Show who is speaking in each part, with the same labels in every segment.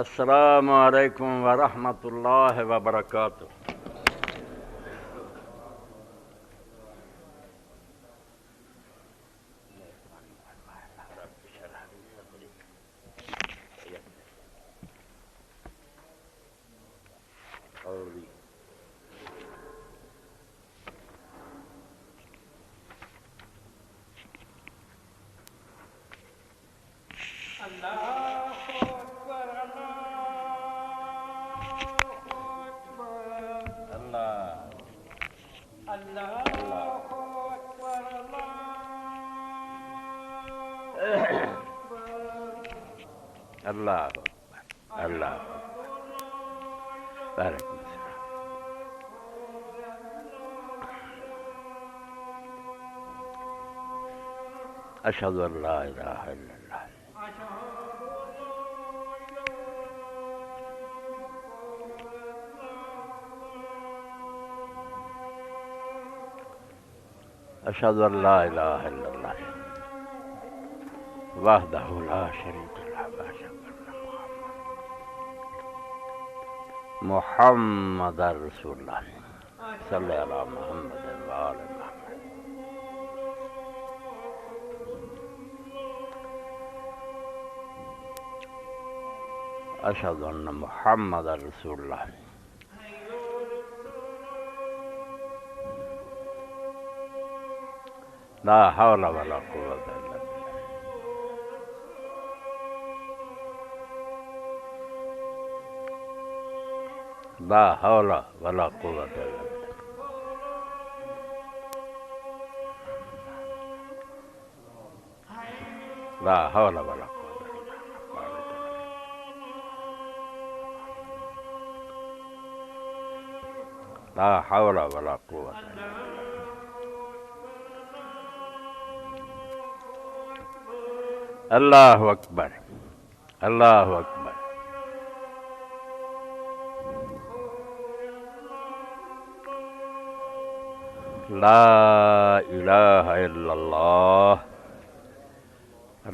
Speaker 1: السلام علیکم ورحمۃ اللہ وبرکاتہ۔ اللہ اکبر، اللہ وعلیکم السلام۔ اشہد ان لا الہ الا اللہ۔ اشہد ان لا الہ الا اللہ وحدہ لا شریک لہ واشہد ان محمد رسول اللہ صلی علی محمد وآل محمد۔ اشہد ان محمد رسول اللہ۔ لا حول ولا قوة الا باللہ۔ لا حول ولا قوة الا باللہ۔ لا حول ولا قوة الا باللہ۔ لا حول ولا قوة الا باللہ۔ اللہ اکبر، اللہ اکبر۔ لا الہ الا اللہ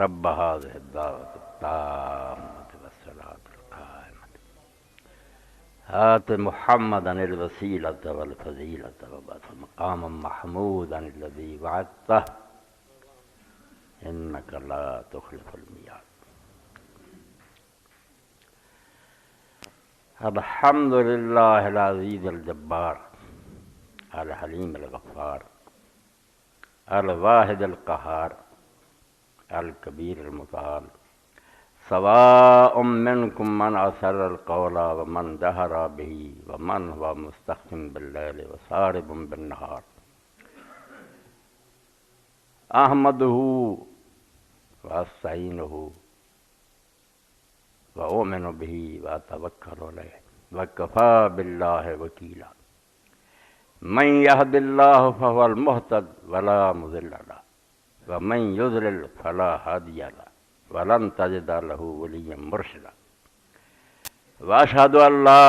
Speaker 1: رب هذه الدعوة التامة والصلاة القائمة آت محمدا الوسيلة والفضيلة وابعثه مقاما محمودا الذي وعدته إنك لا تخلف الميعاد۔ الحمد لله العزيز الجبار الحليم الغفار الواحد القهار الكبير المتعال، سواء منكم من أسر القول ومن جهر به ومن هو مستخف بالليل وسارب بالنهار، أحمده وأستعينه وأؤمن به وأتوكل عليه وكفى بالله وكيلا، من يهد الله فهو المهتد ولا مضل له ومن يضلل فلا هادي له ولن تجد له وليا مرشدا، وأشهد أن لا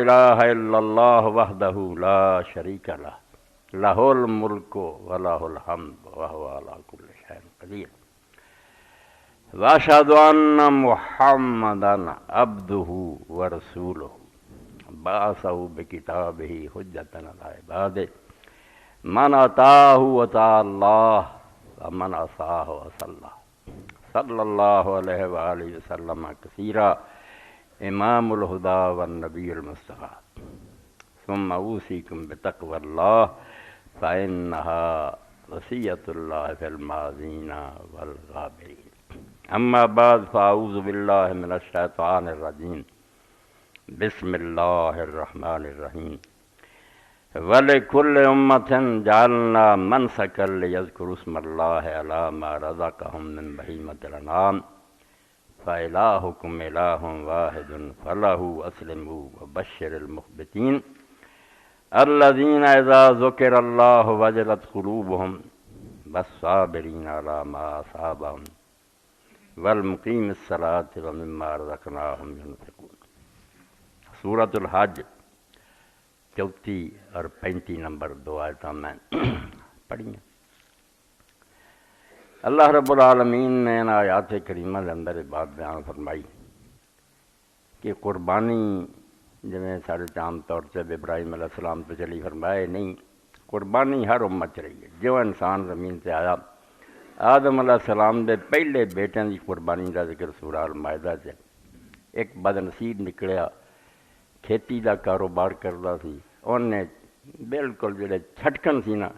Speaker 1: إله إلا الله وحده لا شريك له له الملك وله الحمد وهو على كل شيء قدير، وأشهد أن محمدا عبده ورسوله بعثه بكتابه حجة على عباده، من أطاعه أطاع الله ومن عصاه عصى الله، صلى الله عليه وآله وسلم كثيرا، إمام الهدى والنبي المصطفى، ثم أوصيكم بتقوى الله فإنها وصية الله في الماضين والغابرين، أما بعد فأعوذ بالله من الشيطان الرجيم، بسم الله الرحمن الرحيم، وَلِكُلِّ أُمَّةٍ جَعَلْنَا مَنْسَكًا لِيَذْكُرُوا اسْمَ اللَّهِ عَلَى مَا رَزَقَهُم مِّن بَهِيمَةِ الْأَنْعَامِ فَإِلَٰهُكُمْ إِلَٰهٌ وَاحِدٌ فَلَهُ أَسْلِمُوا وَبَشِّرِ الْمُخْبِتِينَ الَّذِينَ إِذَا ذُكِرَ اللَّهُ وَجِلَتْ قُلُوبُهُمْ وَالصَّابِرِينَ عَلَى مَا أَصَابَهُمْ وَالْمُقِيمِ الصَّلَاةِ وَمِمَّا رَزَقْنَاهُمْ يُنْفِقُونَ۔ سورۃ الحج 34 اور 35 نمبر دو آیتیں میں پڑھی ہیں۔ اللہ رب العالمین نے ان آیات کریمہ کے اندر ایک بات بیان فرمائی کہ قربانی جویں سارے عام طور سے ابراہیم علیہ السلام تو چلی فرمائے نہیں، قربانی ہر امت رہی ہے۔ جو انسان زمین سے آیا، آدم علیہ السلام دے پہلے بیٹیاں دی قربانی دا ذکر سورہ المائدہ سے۔ ایک بد نصیب نکلیا، کھیتی دا کاروبار کردا سی، انہیں بالکل جڑے چھٹکن سی نا،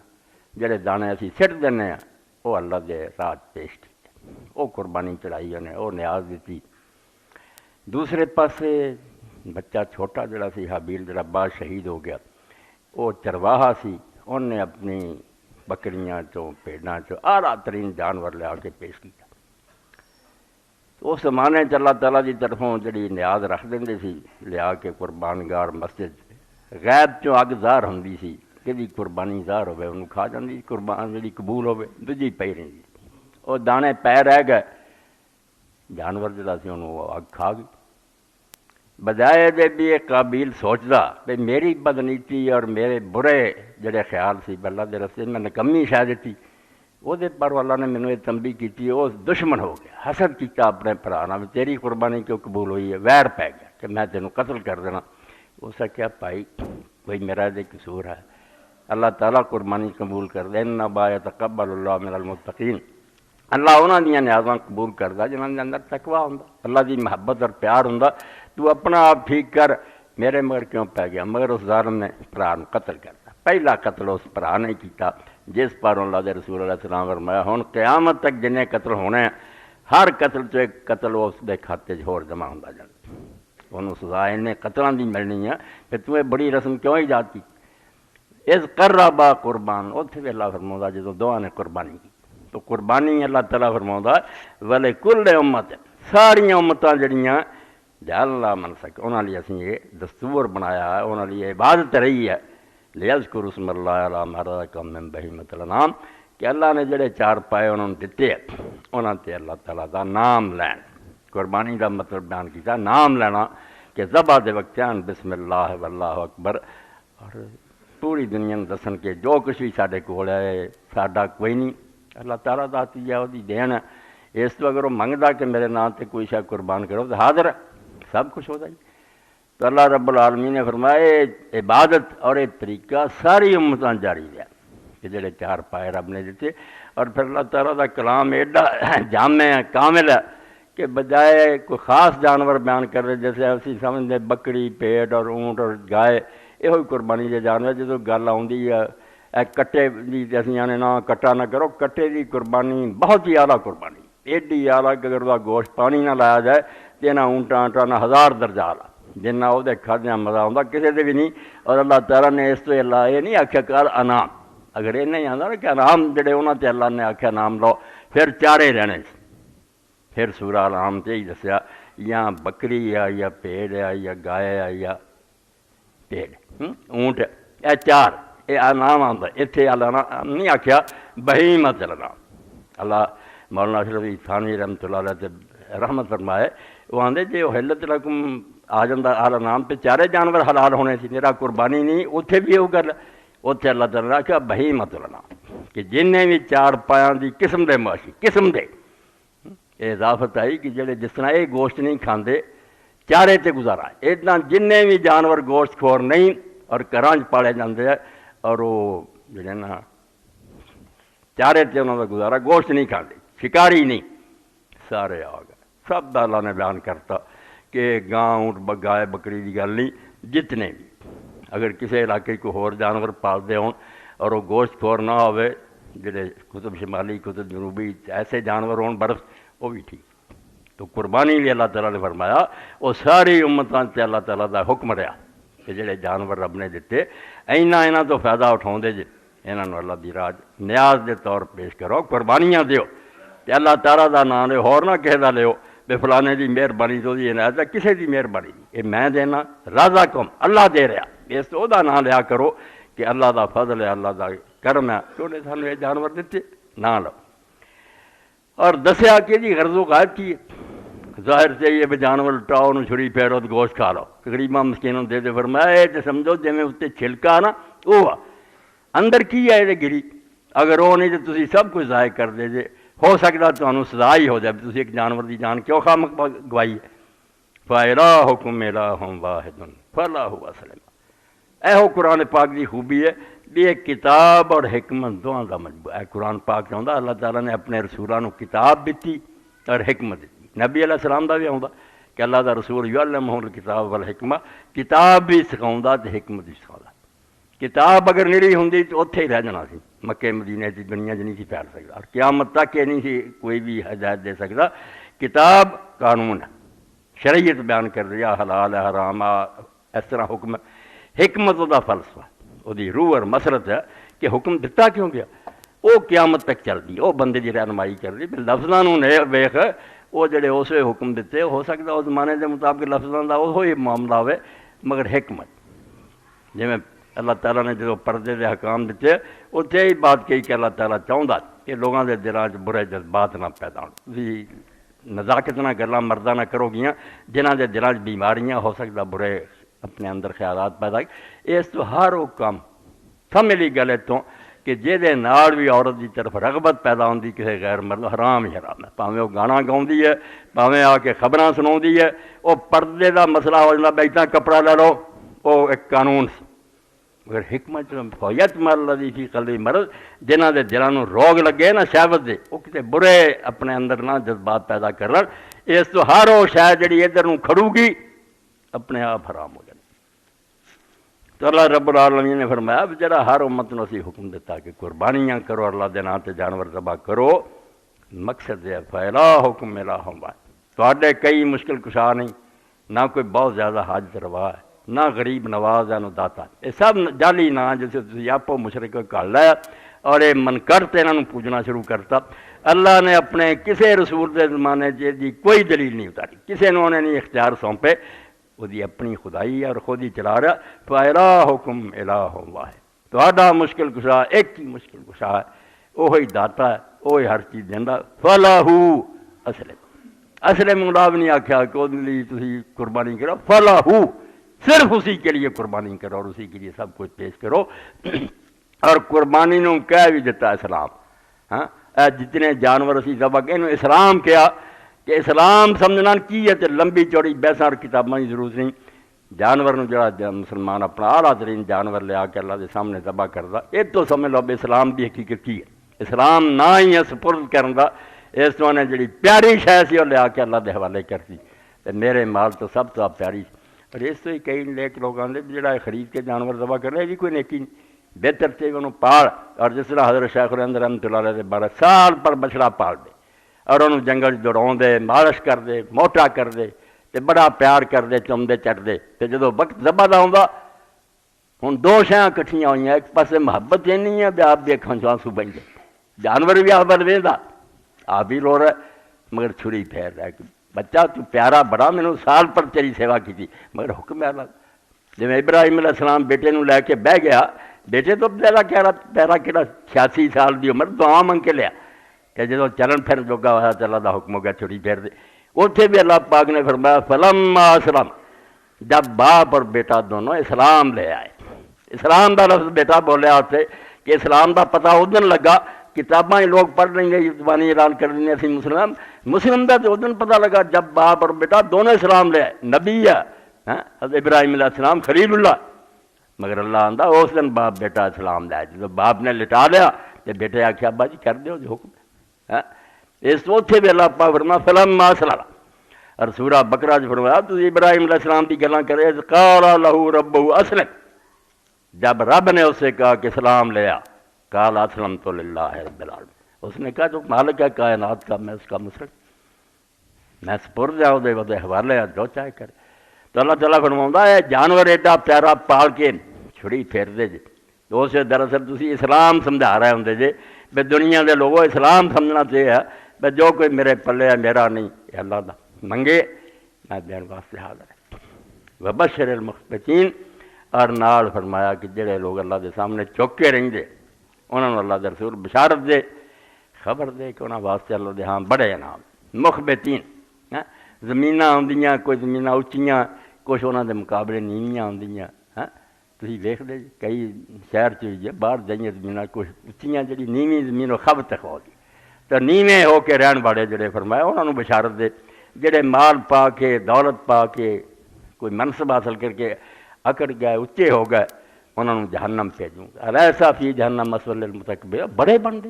Speaker 1: جڑے دانے اسی سٹ دینے ہیں، وہ اللہ دے راہ پیش کیتے، وہ قربانی چڑھائی انہیں، وہ نیاز دیتی۔ دوسرے پاسے بچہ چھوٹا جڑا سی حابیل، جڑا بعد شہید ہو گیا، وہ چرواہا سی، انہیں اپنی بکریاں چوں بھیڑاں چوں اعلیٰ ترین جانور لیا کے پیش کیا۔ اس زمانے چ اللہ تعالیٰ دی طرفوں جڑی نیاز رکھ دیں سی لیا کے قربان گار مسجد، غیب چوں اگ ظاہر ہوندی سی، کہ قربانی ظاہر ہوئے انہوں کھا جاندی، قربان جڑی قبول ہوئے دوجی پئی رہی، وہ دانے پے رہ گئے، جانور جڑا سی انہوں اگ کھا گئی۔ بجائے دے بھی ایک قابیل سوچدا کہ میری بدنیتی اور میرے برے جڑے خیال سی اللہ دے رستے میں نکمی شاہ دیتی، وہ دے پر اللہ نے مینوں یہ تنبیہ کیتی، وہ دشمن ہو گیا، حسد کیتا اپنے بھرا بھی تیری قربانی کیوں قبول ہوئی ہے، ویر پہ گیا کہ میں تینوں قتل کر دینا۔ اس نے کہا بھائی کوئی میرا دے قصور ہے، اللہ تعالیٰ قربانی قبول کر دے، انما یتقبل اللہ من المتقین، اللہ انہاں دیاں نیازاں قبول کردا جنہاں دے اندر تقویٰ ہوندا، اللہ دی محبت اور پیار ہوندا۔ تو اپنا آپ ٹھیک کر، میرے مگر کیوں پہ گیا؟ مگر اس ظالم نے بھرا نوں قتل کرتا، پہلا قتل اس بھرا نے کیتا جس پر اللہ دے رسول علیہ السلام فرمایا ہن قیامت تک جنہیں قتل ہونے ہیں، ہر قتل تو ایک قتل اس دے کھاتے ہور جمع ہوندا جانا، انہوں سزا انہیں قتلاں دی ملنی ہے کہ تو یہ بڑی رسم کیوں ایجاد کی؟ اذ قربا قربان، اتنے بھی اللہ فرماؤں جدوں دعا نے قربانی کی تو قربانی اللہ تعالیٰ فرماؤں وَلِكُلِّ أُمَّةٍ، ساریاں امتاں جڑیاں جعلنا منسک، انہاں لیے اسی یہ دستور بنایا ہے، انہاں لیے عبادت رہی ہے، لِيَذْكُرُوا اسْمَ اللَّهِ عَلَىٰ مَا رَزَقَهُم مِّن بَهِيمَةِ الْأَنْعَامِ، کہ اللہ نے جڑے چار پائے انہوں نے دیتے ہیں انہاں تے اللہ تعالیٰ دا نام لین، قربانی دا مطلب بیان کیتا نام لینا، کہ ذبح دے وقت بسم اللہ واللہ اکبر، اور پوری دنیا میں دسن کے جو کچھ بھی ساڈے کول ہے ساڈا کوئی نہیں، اللہ تعالیٰ دا عطیہ وہ دی دین ہے، اس تو اگر وہ منگدا کہ میرے نام تے کوئی شے قربان کرو تو حاضر ہے، سب کچھ ہوتا ہے۔ تو اللہ رب العالمین نے فرمایا عبادت اور یہ طریقہ ساری امتاں جاری ہے کہ جڑے چار پائے رب نے دیتے، اور پھر اللہ تعالیٰ دا کلام ایڈا جامع ہے، کامل ہے کہ بجائے کوئی خاص جانور بیان کر رہے جیسے اسی سمجھتے بکری، پیٹ اور اونٹ اور گائے یہ قربانی کے جانور، جدو گل آتی ہے کٹے کی اسی آنے نہ کٹا نہ کرو، کٹے کی قربانی بہت ہی اعلیٰ قربانی، ایڈی اعلیٰ کہ اگر وہ گوشت پانی نہ لایا جائے تو نہ اونٹاں اونٹاں نہ ہزار درجہ اعلیٰ، جنہ وہ کھادیا مزہ آتا کسی سے بھی نہیں۔ اور اللہ تعالیٰ نے اس تو اللہ یہ نہیں آخیا کر انعام، اگر یہ نہیں آتا نا کہ انعام جڑے انہوں تے اللہ نے آخیا نام لو، پھر چارے رہنے، پھر سورہ انعام تے ہی دسیا یا بکری ہے یا پیڑ ہے یا گائے ہے یا پیڑ اونٹ، یہ چار یہ انعام آتا، اتنے اللہ نہیں آخیا بہیمۃ الانعام۔ اللہ مولانا اشرف تھانوی رحمۃ اللہ علیہ تے رحمت فرمائے، وہ آدھے جی وہ حلت لکم آ جاتا آل انعام پہ چارے جانور حلال ہونے سی، میرا قربانی نہیں، اتنے بھی وہ گل، اتنے اللہ تعالیٰ نے آخیا بہیمۃ الانعام کہ جنہیں بھی چار پایاں دی قسم دے مواشی قسم دے، یہ اضافت آئی کہ جڑے جس طرح یہ گوشت نہیں کھاندے چارے تے گزارا، اتنا جنہیں بھی جانور گوشت خور نہیں اور گھراں پالے جاندے ہیں اور وہ جڑے نا چارے تے انہوں کا گزارا، گوشت نہیں کھاندے، شکاری نہیں، سارے آ گئے، سب دا اللہ نے بیان کرتا کہ گاں اونٹ گائے بکری کی گل نہیں، جتنے بھی اگر کسی علاقے کو ہور جانور پالتے ہون اور وہ گوشت خور نہ ہوئے، جڑے قطب شمالی قطب جنوبی ایسے جانور ہون برف، وہ بھی ٹھیک۔ تو قربانی لیے اللہ تعالیٰ نے فرمایا وہ ساری امتاں تے اللہ تعالیٰ دا حکم رہا کہ جڑے جانور رب نے دیتے اینا تو فائدہ اٹھاؤ دے جے، انہوں اللہ دی راج نیاز دے طور پیش کرو، قربانیاں دیو تے اللہ تعالیٰ دا نام لے، ہور نہ کہہ دا لیو بے فلانے دی مہربانی تو دی عنایت ہے، کسی دی مہربانی نہیں، یہ میں دینا رازقکم، اللہ دے رہا، اس تو دا نام لیا کرو کہ اللہ دا فضل ہے، اللہ دا کرم ہے کہ انہیں سانو یہ جانور دیتے، نہ لو۔ اور دسیا کہ جی غرض و غائب کی ظاہر سے یہ جانور لٹاؤ انہوں چھڑی پھیرو تو گوشت کھا لو، غریباں مسکینوں دے فرمایا یہ سمجھو جی میں اتنے چھلکا نا وہ اندر کی ہے یہ گری، اگر وہ نہیں تو تسی سب کچھ ضائع کر دے جے، ہو سکتا تمہیں سزا ہی ہو جائے، تسی ایک جانور دی جان کیوں خام گوائی ہے، فَإِلَٰهُكُمْ إِلَٰهٌ وَاحِدٌ فَلَهُ أَسْلِمُوا۔ اے ہو قرآن پاک دی خوبی ہے بھی یہ کتاب اور حکمت دونوں کا مجموعہ ہے۔ قرآن پاک چاہتا اللہ تعالیٰ نے اپنے رسولوں کو کتاب دیتی اور حکمت دیتی۔ نبی علیہ السلام کا بھی آتا کہ اللہ کا رسول یعلمہ الکتاب والحکمہ، کتاب بھی سکھاؤں تو حکمت بھی سکھاؤں۔ کتاب اگر نیڑی ہوندی تو اتھے ہی رہ جانا سی، مکے مدینے کی دنیا نہیں سی پھیل سکتا، اور قیامت تک یہ نہیں سی کوئی بھی ہدایت دے سکتا۔ کتاب قانون ہے، شریعت بیان کر رہی ہے، حلال ہے حرام ہے، اس طرح حکم۔ حکمت دا فلسفہ، وہ دی روح اور مسرت ہے کہ حکم دتا کیوں گیا، وہ قیامت تک چل دی، وہ بندے دی رہنمائی کر رہی۔ لفظاں نوں ویخ وہ جڑے اس وے حکم دیتے ہو سکتا اس زمانے کے مطابق لفظاں دا وہی معاملہ ہوئے، مگر حکمت جی میں اللہ تعالیٰ نے جو پردے دے حکام دیتے اتنے ہی بات کہی کہ اللہ تعالیٰ چاہتا کہ لوگوں کے دلوں چ برے جذبات نہ پیدا ہو، نزاکت نہ گلاں مردہ نہ کرو گیاں جنہاں دے دلوں چ بیماریاں ہو سکتا برے اپنے اندر خیالات پیدا اس تو ہر وہ کام سمجھ لی گل اتوں کہ جہدے نال بھی عورت کی طرف رغبت پیدا ہوتی کسی غیر مرد حرام ہی حرام ہے، پاویں وہ گانا گاؤندی ہے، پاویں آ کے خبراں سناؤندی ہے، وہ پردے دا مسئلہ ہو جاتا بھائی اتنا کپڑا لے لو، وہ ایک قانون سی۔ مگر حکمت فویت الذی فی قلبہ مرض، جنہاں دے دلاں نوں روگ لگے نا شہوت دے، وہ کتے برے اپنے اندر نہ جذبات پیدا کرن، اس تو ہر وہ شے جڑی ادھر نوں کھڑو گی اپنے آپ حرام ہو جائے۔ تو اللہ رب العالمین نے فرمایا جڑا ہر امت نوں اسی حکم دیتا کہ قربانیاں کرو، اللہ دے نام تے جانور ذبح کرو، مقصد یہ فَإِلَٰهُكُمْ إِلَٰهٌ وَاحِدٌ، تواڈے کئی مشکل کشا نہیں، نہ کوئی بہت زیادہ حاجت روا ہے، نہ غریب نواز ہے، نہ داتا، یہ سب جعلی نا جسے تسی آپو مشرک کر لیا اور یہ منکر تے انہوں پوجنا شروع کرتا۔ اللہ نے اپنے کسے رسول دے زمانے دی کوئی دلیل نہیں اتاری، کسے نے انہیں نہیں اختیار سونپے، وہ دی اپنی خدائی ہے اور خود ہی چلا رہا۔ فَإِلَٰهُكُمْ إِلَٰهٌ وَاحِدٌ، تہاڈا مشکل کشا ایک ہی مشکل کشا ہے، وہی داتا ہے، وہی ہر چیز دیندا۔ فَلَهُ أَسْلِمُوا، اسلم بھی نہیں آخیا کہ وہ تسی قربانی کرو، فَلَهُ صرف اسی کے لیے قربانی کرو اور اسی کے لیے سب کچھ پیش کرو۔ اور قربانی نوں کہہ بھی دیتا اسلام، ہاں جتنے جانور اسی ذبح کے انہوں اسلام کیا کہ اسلام سمجھنا کی ہے، تو لمبی چوڑی بحثاں اور کتاباں کی ضرورت نہیں۔ جانور نوں جڑا مسلمان اپنا اعلیٰ ترین جانور لیا کے اللہ کے سامنے ذبح کرتا، یہ تو سمجھ لو اسلام کی حقیقت کی ہے۔ اسلام نہ ہی ہے سپرد کرن دا، اس تو نے جڑی پیاری شے سی وہ لیا کے اللہ کے حوالے کرتی، میرے مال تو سب تو پیاری۔ اور اس تو ہی کئی نیک لوگ آتے جڑا خرید کے جانور ذبح کر رہے بھی کوئی نیکی نہیں، بہتر سے انہوں پال، اور جس طرح حضرت شیخ الہند رحمۃ اللہ علیہ 12 سال پر بچڑا پال دے اور انہوں جنگل دوڑاؤں دے، مالش کر دے، موٹا کر دے، تے بڑا پیار کر دے، چمدے چٹ دے، تے جدو وقت ذبح دا ہوندا ہن دو شیاں کٹھیاں ہوئی ہیں، ایک پاسے محبت یہ نہیں ہے بھی آپ بھی اکھاں چوں آنسو بن جائے، جانور بھی آپ بل ویندا آپ بھی رو رہا ہے مگر چھری پھیر رہا ہے کہ بچہ تو پیارا بڑا، میں نے سال پر تیری سیوا کی تھی، مگر حکم ہے اللہ۔ جب ابراہیم علیہ السلام بیٹے نو لے کے بہ گیا، بیٹے تو پیارا کہڑا 86 سال دی عمر دعا منگ کے لیا کہ جدو چلن پھر جوگا ہوا تو اللہ دا حکم ہو گیا چھری پھیر دے۔ اتنے بھی اللہ پاک نے فرمایا فلما اسلم، جب باپ اور بیٹا دونوں اسلام لے آئے، اسلام دا لفظ بیٹا بولیا ہوتے کہ اسلام دا پتہ ادن لگا، کتاباں ہی لوگ پڑھ رہے ہیں، زبانی اعلان کر رہے ہیں اسی مسلم دا تو ادن پتہ لگا جب باپ اور بیٹا دونوں اسلام لے آئے۔ نبی ہے حضرت ابراہیم علیہ السلام خلیل اللہ، مگر اللہ آندا اس دن باپ بیٹا اسلام لے آئے، جب باپ نے لٹا لیا تو بیٹے آخیا ابا جی کر دیو جو حکم ہے۔ اس تو اتنے بھی اللہ پاک فرمایا فلما اسلم، اور سورہ بقرہ جو فرمایا تو ابراہیم علیہ السلام کی گلاں کرے قال لہ ربہ اسلم، جب رب نے اسے کہا کہ اسلام لیا، قال اسلمت للہ رب العالمین، اس نے کہا جو مالک ہے کائنات کا میں اس کا مسلم، میں سپرد ہے وہ حوالے جو چاہے کرے۔ تو اللہ تعالیٰ فرماؤں ہے جانور ایڈا پیارا پال کے چھڑی پھیر دے جے، تو اسے دراصل تسی اسلام سمجھا رہے ہوں جے بے دنیا دے لوگوں اسلام سمجھنا چاہیے ہے بے جو کوئی میرے پلے ہے میرا نہیں، یہ اللہ دا منگے میں دین واسطے حاضر ہے۔ وبشر المخبتین، اور نال فرمایا کہ جڑے لوگ اللہ دے سامنے چوکے رہیں دے انہوں نے اللہ دے رسول بشارت دے، خبر دے کہ انہوں واسطے اللہ دے ہاں بڑے انعام۔ مخبتین زمیناں ہوندیاں، کوئی زمیناں اچیاں، کچھ انہوں دے مقابلے نیویاں ہوندیاں، تسی ویکھ دے کئی شہر چ باہر جائیے زمیناں کچھ اچیاں جڑی نیویں زمین خب تک ہو گئی، تو نیویں ہو کے رہن والے جڑے فرمایا انہوں نے بشارت دے جڑے مال پا کے دولت پا کے کوئی منصب حاصل کر کے اکڑ گئے اچے ہو گئے انہوں نے جہنم بھیجوں گا ایسا فی جہنم مسول للمتکبرین بڑے بندے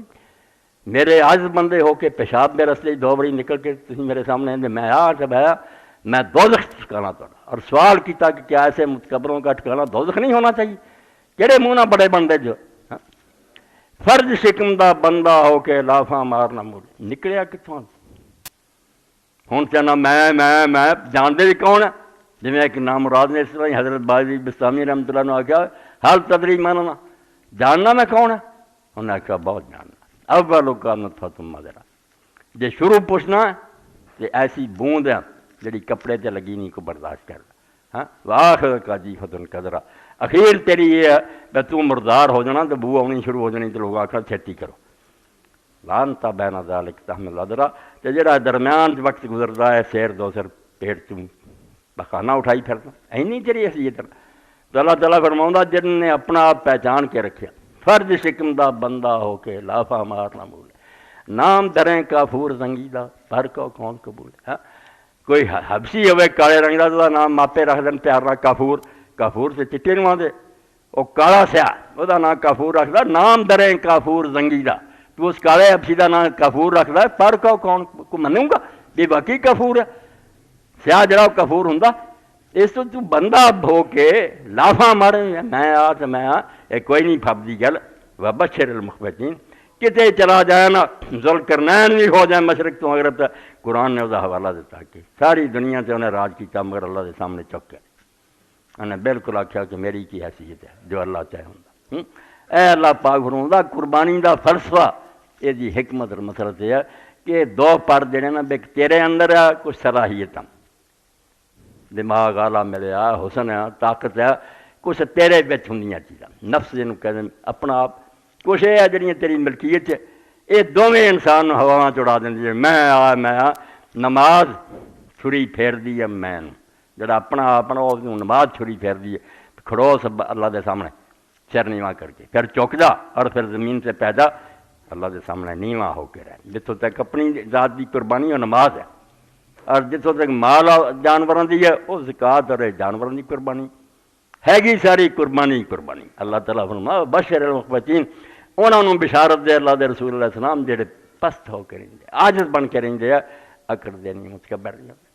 Speaker 1: میرے عاجز بندے ہو کے پیشاب میں رستے دو بڑی نکل کے تھی میرے سامنے میں جب آیا میں دوزخ ٹھکانا توڑا اور سوال کیتا کہ کیا ایسے متکبروں کا ٹھکانا دوزخ نہیں ہونا چاہیے کہڑے منہ نہ بڑے بندے جو فرض شکم دا بندہ ہو کے لافاں مارنا مول نکلیا کتوں ہوں چاہنا میں جانتے بھی کون ہے جی ایک نام مراد نے اس طرح ہی حضرت باجی بستامی رحمۃ اللہ نے آخیا حال تدری ماننا جاننا میں کون ہے انہوں نے آخیا بہت جاننا اول کا نطفۃ مضغہ جی شروع پوچھنا ہے تو ایسی بوند ہے جڑی کپڑے تے لگی نہیں کو برداشت کر ہاں واخر کا جی فتن قدرہ اخیر تیری یہ ہے کہ تو مردار ہو جانا تو بو آنی شروع ہو جانی تو لوگ آخر چھٹی کرو لانتا بین ذالک تحمل ادرا تو جڑا درمیان وقت گزرتا ہے سیر دو سر پیٹ تم بخانہ اٹھائی پھرنا اینی تیری حیثیت تو اللہ تعالیٰ فرماؤں جن نے اپنا آپ پہچان کے رکھیا فرض شکم دا بندہ ہو کے لافا مارنا بولے نام دریں کافور زنگیدہ پر کو کون قبول ہے کوئی حبسی ہوئے کالے رنگ دا نام ماپے رکھ دین پیارا کافور کافور سے چٹے نواں دے وہ کالا سیاہ وہ نام کافور رکھدا نام دریں کافور زنگیدہ تو اس کالے حبسی دا نام کافور رکھدا ہے پر کو کون کو منوں گا یہ باقی کافور ہے سیاہ جڑا کافور ہوندا اس تو بندہ ہو کے لافاں مارے میں یہ کوئی نہیں پھبدی گل وبشر المخبتین کتے چلا جائے نا ذوالقرنین بھی ہو جائے مشرق تو مغرب تک قرآن نے وہ حوالہ دیتا کہ ساری دنیا سے انہیں راج کیتا مگر اللہ کے سامنے چک کے انہیں بالکل آخیا کہ میری کی حیثیت ہے جو اللہ چاہے ہوں اے اللہ پاک فرماؤں قربانی دا فلسفہ یہ جی حکمت اور مسرت ہے کہ دو پر جڑے نا بے تیرے اندر ہے کچھ صلاحیت دماغ آلہ ملے حسن ہے طاقت ہے کچھ تیرے بچ ہوں چیزاں نفس جنہوں کہتے ہیں اپنا آپ کچھ یہ ہے جڑیاں تیری ملکیت ہے یہ دونیں انسان ہوا چڑھا دیں میں نماز چھری پھیر دی ہے میں جڑا اپنا وہ نماز چھری پھیر دی ہے کھڑو سب اللہ دے سامنے سر نیواں کر کے پھر چک جا اور پھر زمین سے پیدا اللہ دے سامنے نیواں ہو کے رہے جتوں تک اپنی ذات کی قربانی اور نماز ہے اور جتوں تک مال جانوروں کی ہے وہ زکات اور جانوروں کی قربانی ہے گی ساری قربانی اللہ تعالیٰ فرما بشر المخبتین انہوں نے بشارت دے اللہ دے رسول علیہ السلام جڑے پست ہو کے رہتے عاجز بن کے رہتے ہیں اکڑ دے نہیں متکبر نہیں ہوتے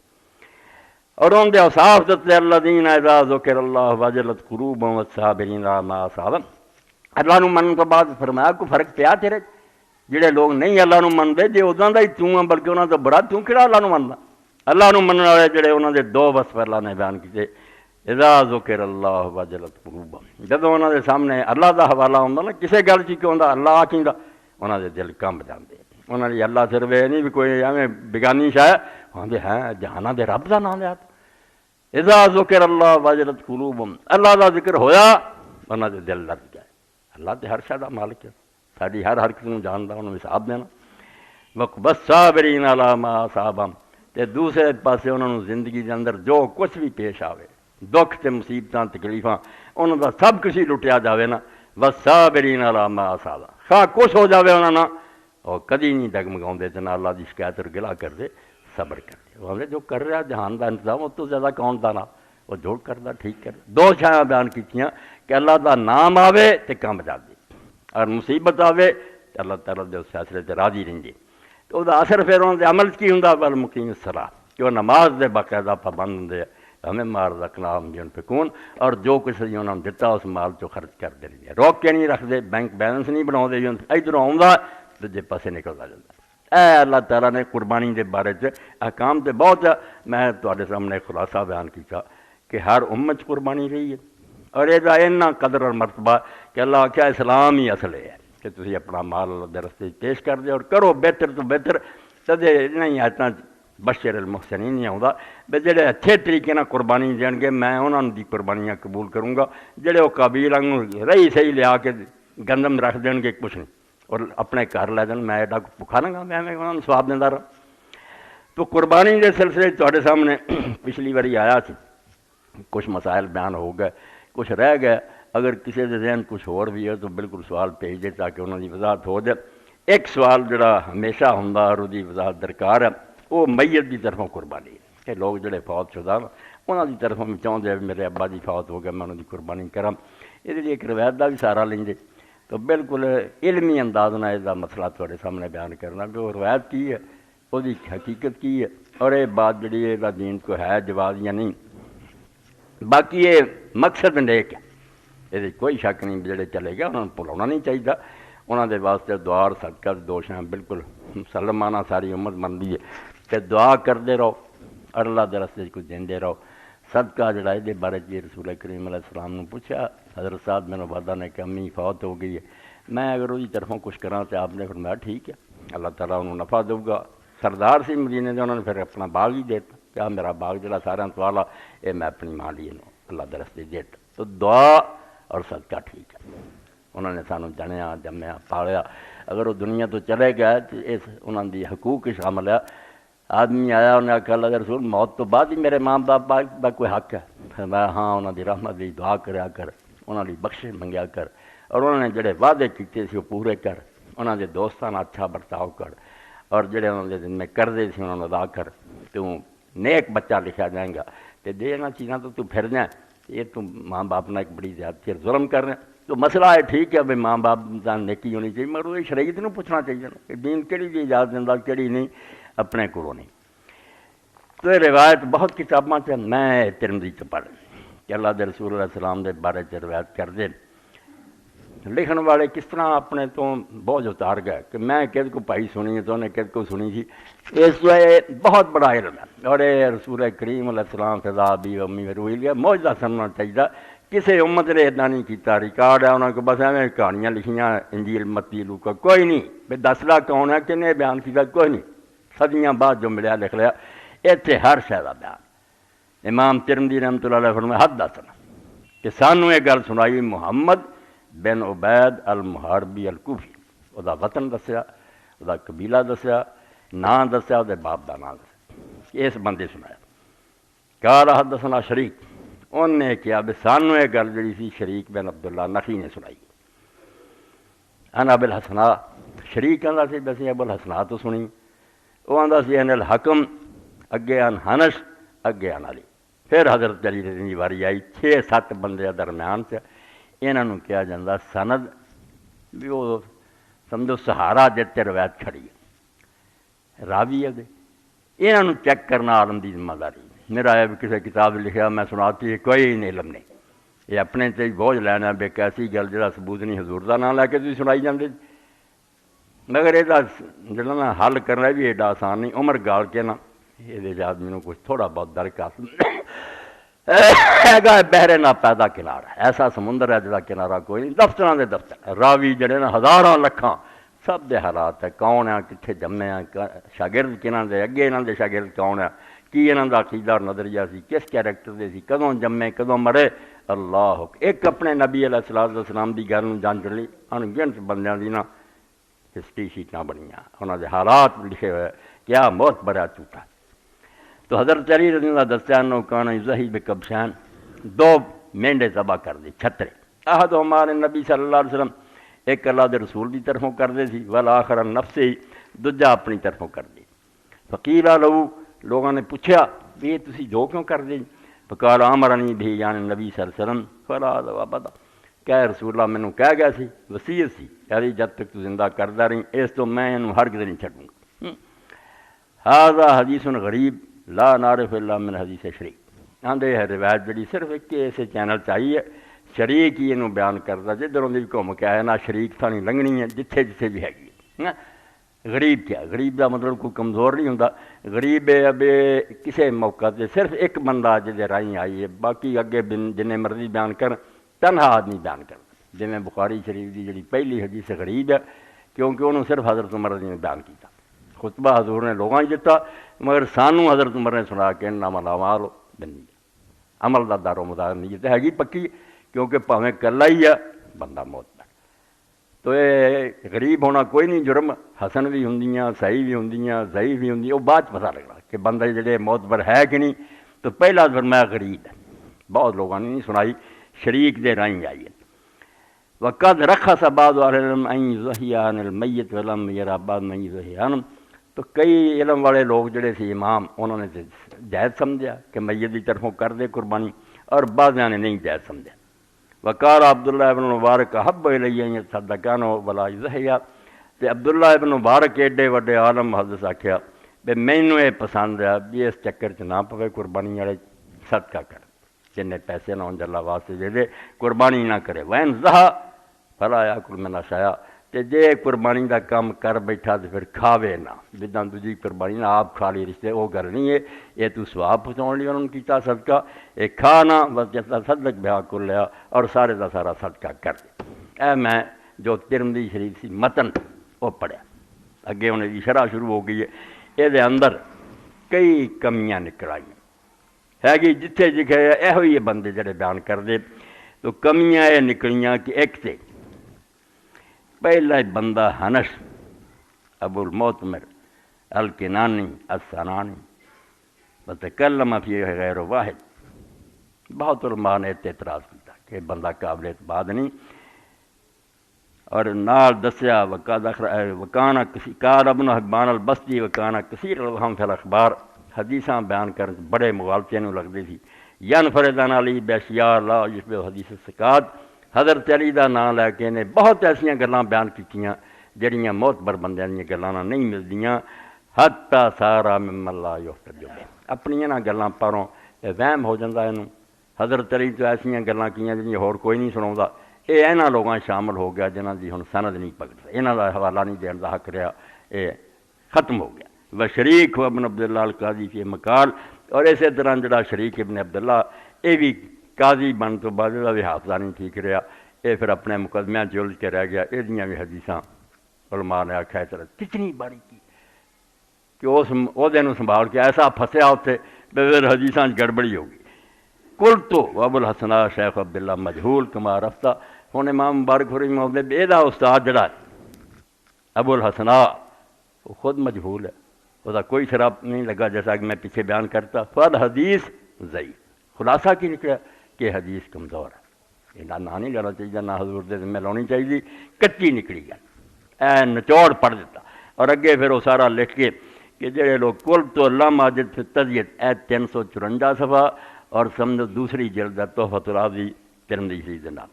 Speaker 1: اور ان دے اوصاف دتے الذین اذا ذکر اللہ وجلت قلوبهم والصابرین علی ما اصابهم اللہ نو منن تو بعد فرمایا کوئی فرق پیا تیرے جڑے لوگ نہیں اللہ نو منتے جے اوداں دا ہی تو ہے بلکہ انہاں تو بڑا تو کیڑا اللہ نو مندا اللہ نو منن والے جڑے انہاں دے دو وصف اللہ نے بیان کیتے اذا ذکر اللہ وجلت قلوبهم جدوں انہاں دے سامنے اللہ دا حوالہ ہوندا نا کسے گل چ کیوں ہوندا اللہ آکھیندا انہاں دے دل کمب جاندے انہاں دی اللہ صرف یہ نہیں بھی کوئی ایویں بیگانی شے ہوندے ہیں جہاناں دے رب دا نام لیا اذا ذکر اللہ وجلت قلوبهم اللہ دا ذکر ہویا انہاں دے دل لرز گئے اللہ تے ہر شے دا مالک ہے ساری ہر حرکت نوں جاندا انہوں حساب دینا والصابرین علی ما اصابهم تے دوسرے پاسے انہوں نے زندگی دے اندر جو کچھ بھی پیش آوے دکھ تے مصیبتاں تکلیفاں انہوں دا سب کچھ ہی لٹیا جاوے نا والصابرین علی ما اصابهم خواہ کچھ ہو جاوے انہوں نے اور کدی نہیں ڈگمگاؤندے تے نہ اللہ دی شکایت اور گلا کر دے صبر کر دے وہ جو کر رہا جہان دا انتظام اس تو زیادہ کون دانا وہ جو کردا ٹھیک کر دو شاید بیان کیتیاں کہ اللہ دا نام آوے تے کام جا دے اور مصیبت آوے تے اللہ تعالیٰ دے اس فیصلے تے راضی رہندے تو دا اثر پھر انہوں دے عمل کی ہوندا والمقیم الصلاۃ کہ وہ نماز دے باقاعدہ پابند ہوندے ہمیں مار رکھناہم ينفقون اور جو کچھ انہوں نے دتا اس مال چو خرچ کر دے رہے روک کے نہیں رکھ دے بینک بیلنس نہیں بنا دے ادھر آؤں دجے پاسے نکلتا جاتا اے اللہ تعالیٰ نے قربانی دے بارے احکام تے بہت میں تواڈے سامنے خلاصہ بیان کیتا کہ ہر امت قربانی رہی ہے اور یہ اتنا قدر اور مرتبہ کہ اللہ کیا اسلام ہی اصل ہے کہ تسی اپنا مال اللہ دے رستے پیش کر دے اور کرو بہتر تو بہتر تدے نہیں اتنا بشر المحسنین نہیں آؤں بے جڑے اچھے طریقے نہ قربانی دین گے میں انہوں دی قربانیاں قبول کروں گا جڑے وہ قابل رہی صحیح لیا کے گندم رکھ دین گے کچھ نہیں اور اپنے گھر لے دین میں ایڈا بکھا لگا میں انہوں نے سواب دینا رہا تو قربانی کے سلسلے تواڈے سامنے پچھلی باری آیا سی کچھ مسائل بیان ہو گئے کچھ رہ گئے اگر کسی کے ذہن کچھ اور بھی ہے تو بالکل سوال بھیج دے تاکہ انہوں کی وضاحت ہو جائے ایک سوال جڑا ہمیشہ ہوندا اور دی وضاحت درکار ہے وہ میت کی طرفوں قربانی ہے کہ لوگ جڑے فوت شدہ انہوں کی طرفوں میں چاہتے ہیں میرے ابا جی فوت ہو گئے میں انہوں کی قربانی کرا، یہ لیے ایک روایت کا بھی سہارا لیں گے تو بالکل علمی انداز میں اس مسئلہ تھوڑے سامنے بیان کرنا کہ وہ روایت کی ہے وہ حقیقت کی ہے اور یہ بات جڑی ہے یہ دین کو ہے جواز یا نہیں، باقی یہ مقصد نیک ہے، یہ کوئی شک نہیں جڑے چلے گئے انہوں نے بھلانا نہیں چاہیے، انہوں دے واسطے دعا اور صدقہ دوش ہیں بالکل مسلمانہ ساری امت بنتی ہے کہ دعا کرتے رہو اور اللہ دے راستے کچھ دیندے رہو۔ صدقہ جڑا یہ بارے جی رسول کریم علیہ السلام نے پوچھا حضرت صاحب میرے والدہ نے کہ امی فوت ہو گئی ہے میں اگر وہی طرفوں کچھ کراں تو آپ نے فرمایا ٹھیک ہے اللہ تعالیٰ انہوں نفع دے گا۔ سردار سی مدینے دے انہوں نے پھر اپنا باغ ہی دیتا کیا میرا باغ جڑا سارا تو والا یہ میں اپنی ماں لیے اللہ دے راستے دیتا، تو دعا اور صدقہ ٹھیک ہے۔ انہوں نے سانوں جنیا جمیا پالیا، اگر وہ دنیا تو چلے گئے تو اس انہوں دی حقوق کی شامل ہے۔ آدمی آیا انہیں آخیا اللہ کے رسول موت تو بعد ہی میرے ماں باپ کا کوئی حق ہے؟ فرمایا ہاں انہوں دی رحمت دی دعا کریا کر، انہوں دی بخشش منگیا کر اور انہوں نے جڑے وعدے کیتے سی وہ پورے کر، انہوں دے دوستان اچھا برتاؤ کر اور جڑے انہوں دے دن میں کردے سی انہوں نے ادا کر، تو نیک بچہ لکھا جائے گا۔ تو دے انہاں چیزاں تو پھر جائیں یہ تو ماں باپ نے ایک بڑی زیادتی ظلم کر رہے ہیں، تو مسئلہ ہے ٹھیک ہے بھائی ماں باپ کا نیکی ہونی چاہیے مگر وہ شریعت نوں پوچھنا چاہیے کہ دین کہڑی جی اجازت دیندا کہڑی نہیں اپنے کولوں نہیں۔ تو یہ روایت بہت کتاباں سے میں ترمذی چ پڑھ کہ اللہ دے رسول علیہ السلام دے بارے چ روایت کر دے لکھن والے کس طرح اپنے تو بوجھ اتار گئے کہ میں کد کو پائی سنی ہے تو انہیں کد کو سنی تھی، اس لیے بہت بڑا علم ہے اور یہ رسول کریم علیہ السلام فضا بھی امی روئی گیا موجودہ سمجھنا چاہیے۔ کسی امت نے ادا نہیں کیتا، ریکارڈ ہے انہوں کو بس ایویں کہانیاں لکھیاں انجیل متی لوکا کوئی نہیں بھائی 10 لاکھ کون ہے کنے بیان کیتا کوئی نہیں، صدیاں بعد جو ملیا لکھ لیا اتنے ہر شے کا بیان۔ امام ترمذی رحمۃ اللہ علیہ فرمایا حدثنا کہ سانوں یہ گل سنائی محمد بن عبید المحاربی الکوفی، وہ وطن دسیا وہ قبیلہ دسیا نام دسیا وہ باپ کا نام دسیا، اس بندے سنایا۔ قال حدثنا شریک، انہوں نے کیا بھی سانوں یہ گل جڑی سی شریک بن عبداللہ نخعی نے سنائی۔ انا ابو الحسناء شریک آندا سی بس ابو الحسناء تو سنی، وہ آندا سی ان الحکم اگے ان حنش اگے ان علی، پھر حضرت علی دی واری آئی 6-7 بندے درمیان سے انہوں کیا جاتا سند بھی وہ سمجھو سہارا جتے روایت کھڑی ہے راوی ہے انہوں چیک کرنا عالم دی ذمہ داری، میرا ہے بھی کسی کتاب لکھیا میں سناتی کوئی علم نہیں، یہ اپنے تے بوجھ لینا بے کیسی گل جڑا ثبوت نہیں حضور دا نام لے کے تھی سنائی جاندے، مگر یہ جڑا نا حل کرنا بھی ایڈا آسان نہیں، عمر گال کے نا یہ آدمی کو کچھ تھوڑا بہت درک حاصل بحر نا پیدا کنارا ایسا سمندر ہے جڑا کنارہ کوئی نہیں، دفتراں دے دفتر راوی جڑے نا ہزاراں لکھاں سب دے حالات ہے، کون ہے کتنے جمے ہیں شاگرد کنہاں دے اگے انہاں دے شاگرد کون ہے کی انہاں دا عقیدہ اور نظریہ سی کس کیریکٹر دے سی کدوں جمے کدوں مرے اللہ ایک اپنے نبی علیہ الصلوۃ والسلام دی گل نوں جان چلی ان گنت بندیاں دی نا ہسٹری شیٹاں بنیاں انہاں دے حالات لکھے ہوئے کیا موت بڑا جھوٹا۔ تو حضرت علی رضی اللہ دسیا انہوں کان یذہب بکبشین 2 مینڈے ذبح کر دی چھترے احد ہمارے نبی صلی اللہ علیہ وسلم ایک اللہ دے رسول دی طرفوں کر دے سی والآخر نفس ہی دوجا اپنی طرفوں کر دی۔ فقیل لہو لوگوں نے پوچھا بھی یہ تسی جو کیوں کر دیں؟ فقال امرنی بھی یعنی نبی صلی اللہ علیہ وسلم فلا ابدا کہ رسول اللہ مینوں کہہ گیا سی وصیت سی یعنی جب تک تو زندہ کردا رہی اس تو میں انہوں ہرگز نہیں چھڈوں گا۔ ھذا حدیث غریب لا نعرف الا من حدیث شریک، آندے ہے روایت جڑی صرف ایک ایسے چینل چاہیے شریک ہی انہوں بیان کرتا جدھروں دی گھوم کے آئے نا شریک تھانی لنگنی ہے جتھے جتھے بھی ہے غریب کیا غریب دا مطلب کوئی کمزور نہیں ہوتا، غریب ہے اب کسی موقع تے صرف ایک بندہ جدے رائی آئی ہے باقی اگے جن مرضی بیان کر تنہا آدمی بیان کر جی میں بخاری شریف دی جڑی پہلی حدیث غریب ہے کیونکہ انہوں صرف حضرت عمر رضی نے بیان کیتا، خطبہ حضور نے لوگاں دیتا مگر سانوں حضرت عمر نے سنا کہ انما الاعمال بالنیات عمل دا دار و مدار نیت ہے پکی کیونکہ پاویں کلا ہی ہے بندہ موت پر۔ تو یہ غریب ہونا کوئی نہیں جرم، حسن بھی ہوندیاں صحیح بھی ہوندیاں ضعیف بھی ہوندیاں وہ بعد پتہ لگنا کہ بندہ جڑے موت پر ہے کہ نہیں، تو پہلا فرمایا غریب ہے، بہت لوگوں نے نہیں سنائی شریک دے رائیں آئی ہے۔ وقد رخص بعض اہل العلم ان یضحی عن المیت ولم یرى بعض من یضحی عنہ، تو کئی علم والے لوگ جڑے سی امام انہوں نے جائز سمجھا کہ میت کی طرفوں کر دے قربانی، اور بعضیاں نے نہیں جائز سمجھا۔ وقال عبداللہ ابن مبارک حب الیہ صدقان ولا یضحیہ، تے عبداللہ ابن مبارک ایڈے وڈے عالم محدث آکھیا بے مینوں یہ پسند ہے بھی اس چکر چ نہ پوے، قربانی والے صدقہ کر، جن پیسے نہ ہون اللہ واسطے دے دے، قربانی نہ کرے۔ وین ضحیٰ فلا یاکل من شیئا، تے جے قربانی دا کام کر بیٹھا تو پھر کھاوے نہ، جداں دوجی قربانی نہ آپ کھا لی رشتے، وہ گل نہیں ہے، یہ تو ثواب پہنچاؤن لیے انہوں نے کیتا صدقہ، یہ کھانا بس جتا صدق بہا کر لیا اور سارے دا سارا صدقہ کر دے۔ اے میں جو ترمذی شریف سی متن وہ پڑھیا، اگے انہیں دی شرح شروع ہو گئی ہے، یہ دے اندر کئی کمیاں نکل آئی ہے گی، جتھے جگہ یہ ہوئی بندے جڑے بیان کر دے تو کمیاں یہ نکلیاں کہ ایک تے پہلا بندہ حنش ابو المعتمر الکنانی السنانی وتکلم فی غیر واحد، بہت علماء نے اعتراض کیا کہ بندہ قابل اعتماد نہیں، اور نال دسیا وکانا کار ابن حبان البستی وکانا کثیر الوہم فی الاخبار، حدیثاں بیان کرن بڑے مغالطے نوں لگدے سی، ینفردن علی باشیاء لا یشبہ حدیث الثقات، حضرت علی دا نام لے کے نے بہت ایسیاں گلاں بیان کیتیاں جڑیاں معتبر بندیاں دیاں گلاں نال نہیں ملدیاں، حتی سارا ممن لا یحتج بہ، اپنی انہاں گلاں پروں وہم ہو جاندا اینوں، حضرت علی تو ایسیاں گلاں کیتیاں جڑیاں ہور کوئی نہیں سناوندا، یہ انہاں لوگاں شامل ہو گیا جنہاں دی ہن سند نہیں پکڑ، انہاں دا حوالہ نہیں دین دا حق رہا، یہ ختم ہو گیا۔ و شریک ابن عبداللہ القاضی فی مقال، اور اسی طرح جڑا شریک ابن عبداللہ یہ بھی قاضی بن تو بعد دا بھی حافظہ نہیں ٹھیک رہا، یہ پھر اپنے مقدمیاں چ الجھ کے رہ گیا، یہ بھی حدیثاں علماء نے آکھا اس طرح کتنی باری کی کہ اس عہدے نوں سنبھال کے ایسا پھسیا اتنے پھر حدیثاں گڑبڑی ہو گئی۔ کل تو ابو الحسناء شیخ عبداللہ مجہول کما رفتہ، ہن امام مبارک ہوری موضوع یہ استاد جڑا ابو الحسناء وہ خود مجہول ہے، وہ کوئی شراب نہیں لگا، جیسا کہ میں پیچھے بیان کرتا، فد حدیث ضعیف، خلاصہ کی نکلا کہ حدیث کمزور ہے، یہ نہ نہیں لینا چاہیے، نہ حضور دے ذمہ لانی چاہیے، کچی نکلی گل، اے نچوڑ پڑھ دیتا، اور اگے پھر وہ سارا لکھ کے کہ جڑے لوگ کل تو لم اجد فی التزیت، اے 354 صفحہ، اور سمجھو دوسری جلد ہے تحفۃ الراضی ترمذی شریف دے نال،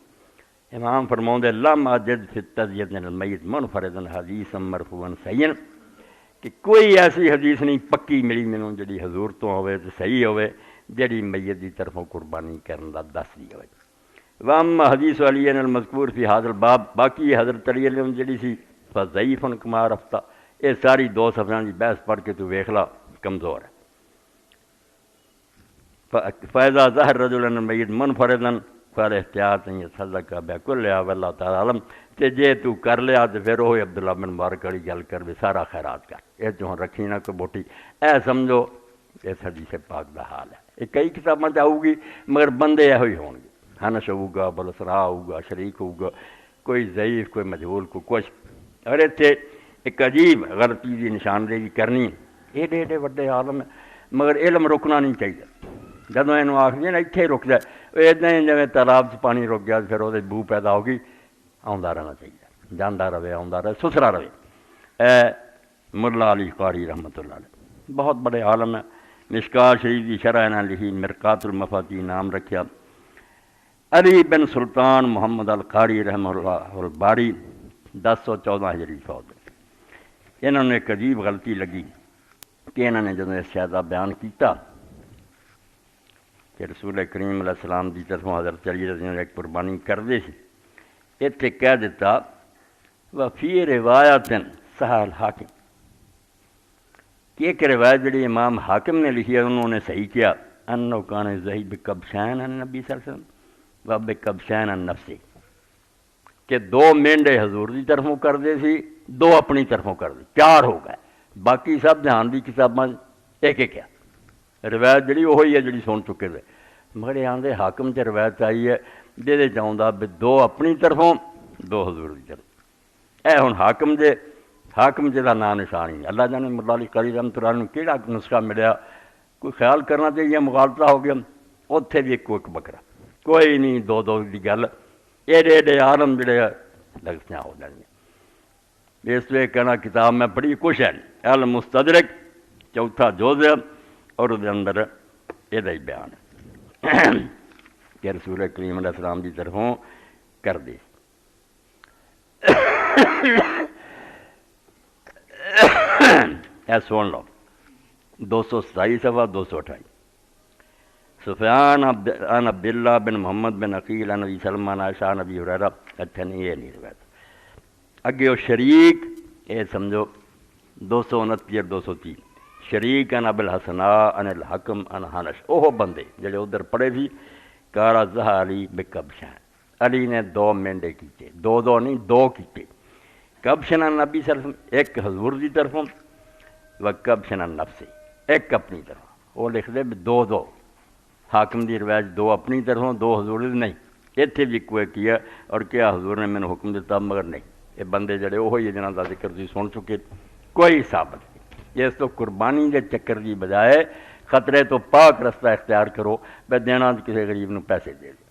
Speaker 1: امام فرماؤندے لم اجد فی التزیت من المیت منفردا حدیثا مرفوعا صحیحا، کہ کوئی ایسی حدیث نہیں پکی ملی مینوں جڑی حضور تو ہوئے تو صحیح ہوئے جڑی میت دی طرفوں قربانی کرن دا دس دی ہوئے۔ واما حدیث علی المذکور فی ھذا الباب، باقی حضرت علی جڑی سی فضعیف کما رفتہ، یہ ساری 2 صفحیاں دی بحث پڑھ کے تو ویکھ لا کمزور ہے۔ فاذا ظہر رجل المیت منفردا فالاحتیاط ان يتصدق بكل والله تعالی علم، تے جے تو کر لیا تو پھر وہ عبداللہ بن مبارک والی گل کر بھی سارا خیرات کر، یہ جو رکھی نہ کوئی بوٹی، اے سمجھو اس حدیث پاک دا حال ہے۔ یہ کئی کتاباں تے آؤ گی مگر بندے یہ ہوئی ہون گے، حنش ہوگا، بلسرا ہوگا، شریک ہوگا، کوئی ضعیف، کوئی مجہول، کوئی کچھ، اور اتنے ایک عجیب غلطی کی نشاندہی کرنی، ایڈے ایڈے وڈے عالم مگر علم رکنا نہیں چاہیے، جدوں یہ آخری نا اتنے رک جائے، اتنا ہی جی تالاب سے پانی رک گیا پھر وہ بو پیدا ہوگی، آتا رہنا چاہیے، جانا رہے، آتا رہے، ستھرا رہے۔ اے ملا علی قاری رحمۃ اللہ علیہ بہت بڑے عالم ہے، مشکات شریف کی شرح نہ لکھی، مرقات المفاتیح نام رکھا، علی بن سلطان محمد القاری رحمہ اللہ الباری 1014 ہجری فوت۔ انہوں نے ایک عجیب غلطی لگی کہ انہوں نے جب اس شہزہ بیان کیتا کہ رسول کریم علیہ السلام کی طرفوں حضرت علی رضی اللہ عنہ ایک قربانی کرتے سی، اتنے کہہ دیتا وفی روایت صحیح الحاکم، کہ ایک روایت جڑی امام حاکم نے لکھی ہے انہوں نے صحیح کیا، انہو کان ذہیب بکبشین عن نبی صلی اللہ علیہ وسلم و بکبشین عن نفسی، کہ 2 مینڈے حضور کی طرفوں کر دے سی، 2 اپنی طرفوں کر دے، 4 ہو گئے، باقی سب دھیان دی کتاباں ایک ایک ہے، روایت جڑی وہی ہے جڑی سن چکے تھے، مگر یہاں دے حاکم سے روایت آئی ہے جہدے چاہتا بھی 2 اپنی طرفوں 2 حضور کی طرف، اے ہن حاکم جہاں نام نشان ہی اللہ جانے ملا علی قاری رحمۃ اللہ علیہ کہڑا نسخہ ملیا، کوئی خیال کرنا چاہیے مغالطہ ہو گیا، اتنے بھی ایک بکرا، کوئی نہیں 2 کی گل، ایڈے ایڈے عالم جڑے لگتیاں ہو جائیں۔ اس لیے کہنا کتاب میں پڑھی کچھ ہے المستدرک چوتھا جز اور وہ اندر یہ بیان ہے کہ رسول کریم علیہ السلام کی طرفوں کر دی سن لو 227 صفحہ 228 سفیان عن عبداللہ بن محمد بن عقیل عن نبی سلمان عائشہ نبی ہریرہ اچھا نہیں یہ نہیں روایت اگے وہ شریک یہ سمجھو 229 اور 230 شریک عن ابو الحسناء عن الحکم عن حنش وہ بندے جڑے ادھر پڑھے سی کارا زہا علی بکبشن علی نے 2 مینڈے کیتے 2 نہیں 2 کیتے کبشن عن نبی صلی اللہ علیہ وسلم ایک حضور دی طرفوں و کبشن عن نفسی ایک اپنی طرف وہ لکھ دے 2 حاکم دی روایت 2 اپنی طرفوں 2 حضور دی نہیں اتنے بھی کوئی کیا اور کیا حضور نے میں حکم دیتا مگر نہیں یہ بندے جڑے وہی جنہاں دا ذکر تھی سن چکے کوئی ثابت نہیں اس تو قربانی دے چکر دی بجائے خطرے تو پاک رستہ اختیار کرو بے دینا کسی غریب نو پیسے دے دے